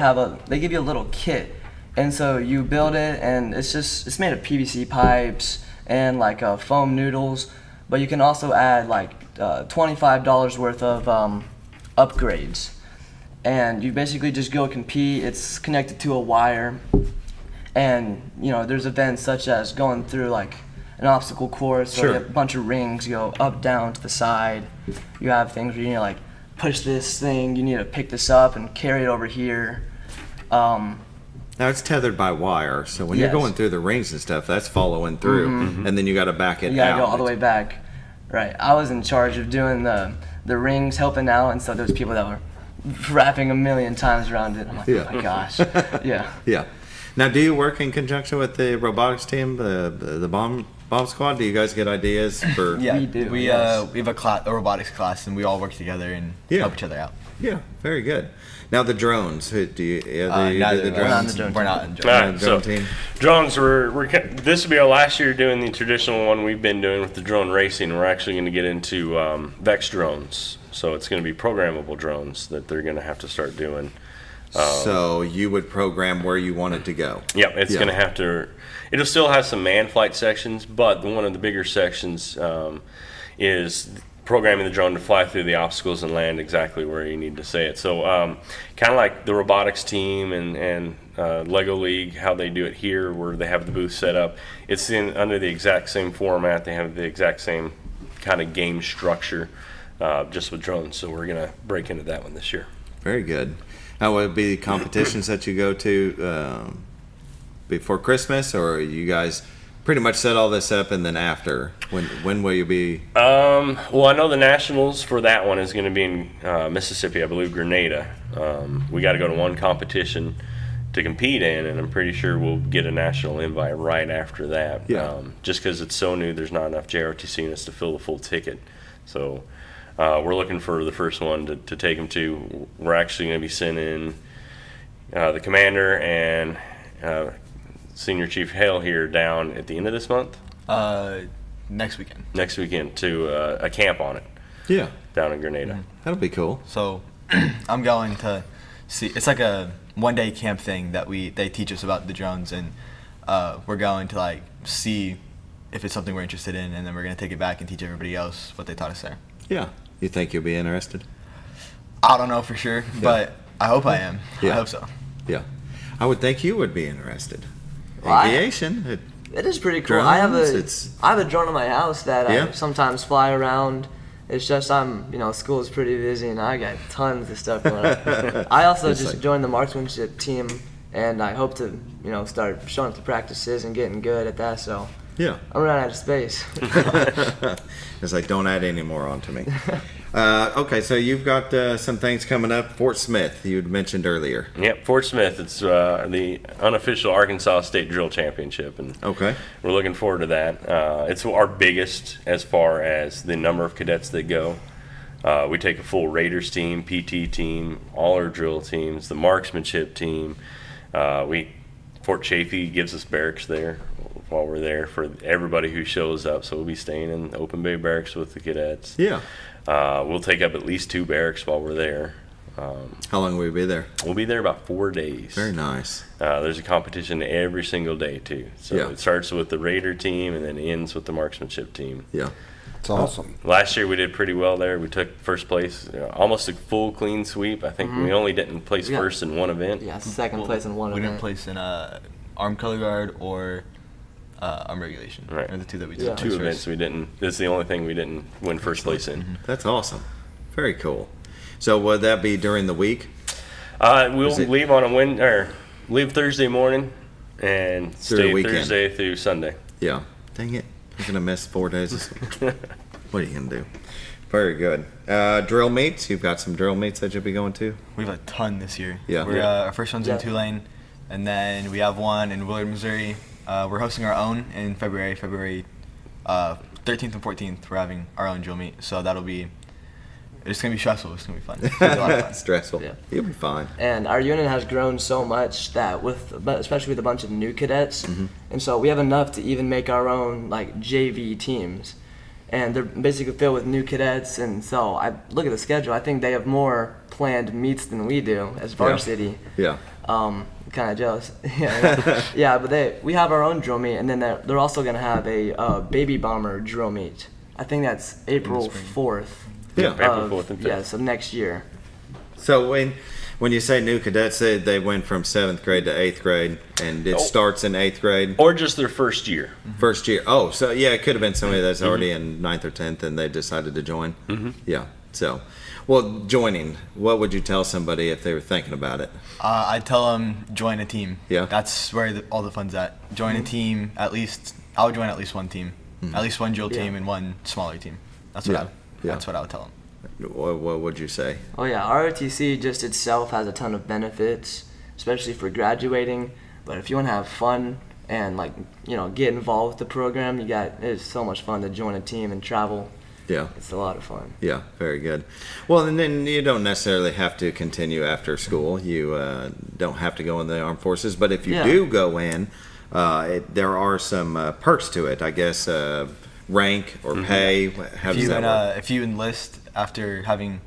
give you a little kit, and so you build it, and it's made of PVC pipes and like foam noodles, but you can also add like $25 worth of upgrades, and you basically just go compete. It's connected to a wire, and there's events such as going through like an obstacle course, Sure. or you have a bunch of rings, you go up, down, to the side. You have things where you need to like push this thing, you need to pick this up and carry it over here. Now it's tethered by wire, so when you're Yes. going through the rings and stuff, that's following through, Mhm. and then you got to back it You gotta out. go all the way back. Right. I was in charge of doing the rings, helping out, and so there was people that were wrapping a million times around it. I'm like, Yeah. oh my gosh. Yeah. Yeah. Now, do you work in conjunction with the robotics team, the bomb squad? Do you guys get ideas for? Yeah, We do, We yes. we have a robotics class, and we all work together and help each other out. Yeah, very good. Now the drones. Do you do neither the of us. drones? We're not in All right, drone so team. drones, this will be our last year doing the traditional one we've been doing with the drone racing. We're actually going to get into Vex drones. So it's going to be programmable drones that they're going to have to start doing. So you would program where you want it to go. Yep, it's going to have to. It'll still have some manned flight sections, but one of the bigger sections is programming the drone to fly through the obstacles and land exactly where you need to say it. So kind of like the robotics team and Lego League, how they do it here, where they have the booth set up. It's under the exact same format. They have the exact same kind of game structure, just with drones. So we're going to break into that one this year. Very good. Now, would it be competitions that you go to before Christmas, or you guys pretty much set all this up and then after? When will you be? Well, I know the nationals for that one is going to be in Mississippi, I believe, Grenada. We got to go to one competition to compete in, and I'm pretty sure we'll get a national invite right after that. Yeah. Just because it's so new, there's not enough JROTC units to fill the full ticket. So we're looking for the first one to take them to. We're actually going to be sending the commander and Senior Chief Hale here down at the end of this month. Next weekend. Next weekend to a camp on it. Yeah. Down in Grenada. That'll be cool. So I'm going to see. It's like a one-day camp thing that they teach us about the drones, and we're going to like see if it's something we're interested in, and then we're going to take it back and teach everybody else what they taught us there. Yeah. You think you'll be interested? I don't know for sure, but I hope I am. Yeah. I hope so. Yeah. I would think you would be interested. Well, Aviation. It is pretty cool. Drones, I have a drone in my house that Yeah. I sometimes fly around. It's just school is pretty busy and I got tons of stuff going on. I also It's just like- joined the marksmanship team, and I hope to start showing up to practices and getting good at that. So Yeah. I'm running out of space. It's like, don't add any more onto me. Okay, so you've got some things coming up. Fort Smith, you'd mentioned earlier. Yep, Fort Smith. It's the unofficial Arkansas State Drill Championship, and Okay. we're looking forward to that. It's our biggest as far as the number of cadets that go. We take a full Raiders team, PT team, all our drill teams, the marksmanship team. Fort Chaffee gives us barracks there while we're there for everybody who shows up. So we'll be staying in Open Bay Barracks with the cadets. Yeah. We'll take up at least 2 barracks while we're there. How long will we be there? We'll be there about 4 days. Very nice. There's a competition every single day too. So Yeah. it starts with the Raider team and then ends with the marksmanship team. Yeah. It's awesome. Last year we did pretty well there. We took first place, almost a full clean sweep. I think we only didn't place Yeah. first in one event. Yeah, second place in one We event. didn't place in armed color guard or armed regulation. Right. Are the 2 that we Yeah. did. 2 events we didn't. This is the only thing we didn't win first place in. That's awesome. Very cool. So would that be during the week? We'll leave on a leave Thursday morning and Through the stay weekend. Thursday through Sunday. Yeah. Dang it. I'm going to miss 4 days of school. What are you going to do? Very good. Drill meets. You've got some drill meets that you'll be going to? We have a ton this year. Yeah. Our first one's Yeah. in Tulane, and then we have one in Willard, Missouri. We're hosting our own in February 13th and 14th. We're having our own drill meet, so it's going to be stressful. It's going to be fun. It's gonna be a lot of fun. Stressful. Yeah. You'll be fine. And our unit has grown so much that especially with a bunch of new cadets, and so we have enough to even make our own like JV teams, and they're basically filled with new cadets. And so I look at the schedule. I think they have more planned meets than we do as varsity. Yeah. Kind of jealous. Yeah, but we have our own drill meet, and then they're also gonna have a baby bomber drill meet. I think that's April 4th. Yeah. April 4th and 5th. Yeah, so next year. So when you say new cadets, they went from 7th grade to 8th grade, and it starts in 8th grade? Or just their first year. First year. Oh, so yeah, it could have been somebody that's already in 9th or 10th and they decided to join. Yeah. So, well, joining, what would you tell somebody if they were thinking about it? I'd tell them join a team. Yeah. That's where all the fun's at. Join a team, I would join at least one team. At least one drill team and one smaller team. That's what I would tell them. What would you say? Oh yeah, ROTC just itself has a ton of benefits, especially for graduating. But if you want to have fun and get involved with the program, it's so much fun to join a team and travel. Yeah. It's a lot of fun. Yeah, very good. Well, and then you don't necessarily have to continue after school. You don't have to go in the armed forces, but if you do go in, there are some perks to it, I guess. Rank or pay. How does that work? If you enlist after having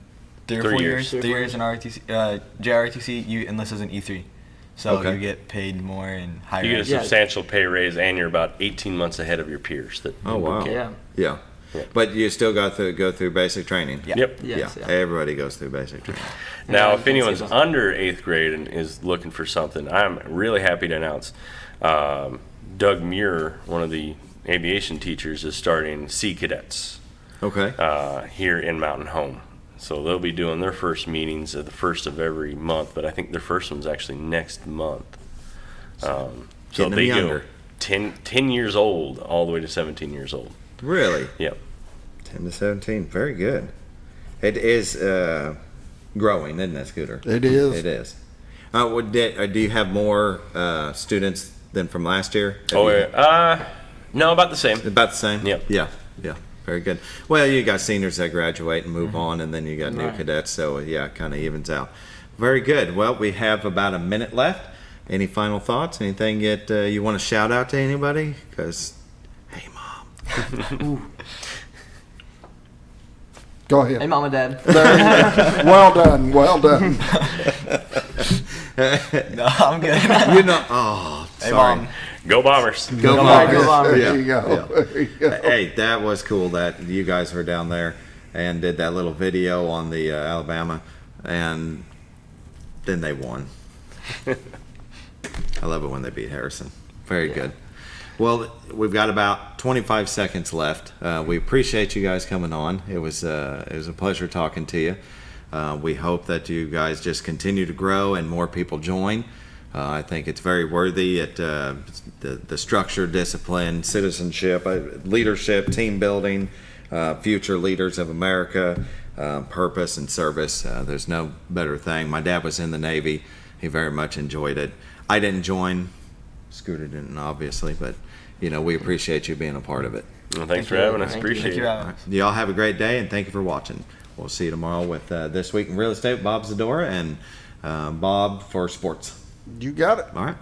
3 or 3 4 years. years, 3 years in JROTC, you enlist as an E3. So you get paid more and higher. You get a substantial pay raise, and you're about 18 months ahead of your peers. Oh, wow. Yeah. But you still go through basic training? Yeah. Yep. Yes, yeah. Everybody goes through basic training. Now, if anyone's under 8th grade and is looking for something, I'm really happy to announce Doug Muir, one of the aviation teachers, is starting Sea Cadets. Okay. Here in Mountain Home. So they'll be doing their first meetings at the first of every month, but I think their first one's actually next month. So they go 10 years old all the way to 17 years old. Really? Yep. 10 to 17. Very good. It is growing, isn't it, Scooter? It is. It is. Do you have more students than from last year? No, about the same. About the same? Yep. Yeah. Very good. Well, you got seniors that graduate and move on, and then you got new cadets, so yeah, it kind of evens out. Very good. Well, we have about a minute left. Any final thoughts? Anything that you want to shout out to anybody? Because, hey, Mom. Go ahead. Hey, Mom and Dad. Well done. Well done. No, I'm good. Sorry. Hey, Mom. Go Bombers. Go Bombers. Go Bombers. There you go. There you go. Hey, that was cool that you guys were down there and did that little video on the Alabama, and then they won. I love it when they beat Harrison. Very good. Well, we've got about 25 seconds left. We appreciate you guys coming on. It was a pleasure talking to you. We hope that you guys just continue to grow and more people join. I think it's very worthy at the structure, discipline, citizenship, leadership, team building, future leaders of America, purpose and service. There's no better thing. My dad was in the Navy. He very much enjoyed it. I didn't join. Scooter didn't, obviously, but we appreciate you being a part of it. Well, thanks for having us. Appreciate it. Y'all have a great day, and thank you for watching. we'll see you tomorrow with This Week in Real Estate with Bob Zadora and Bob for sports. You got it. All right.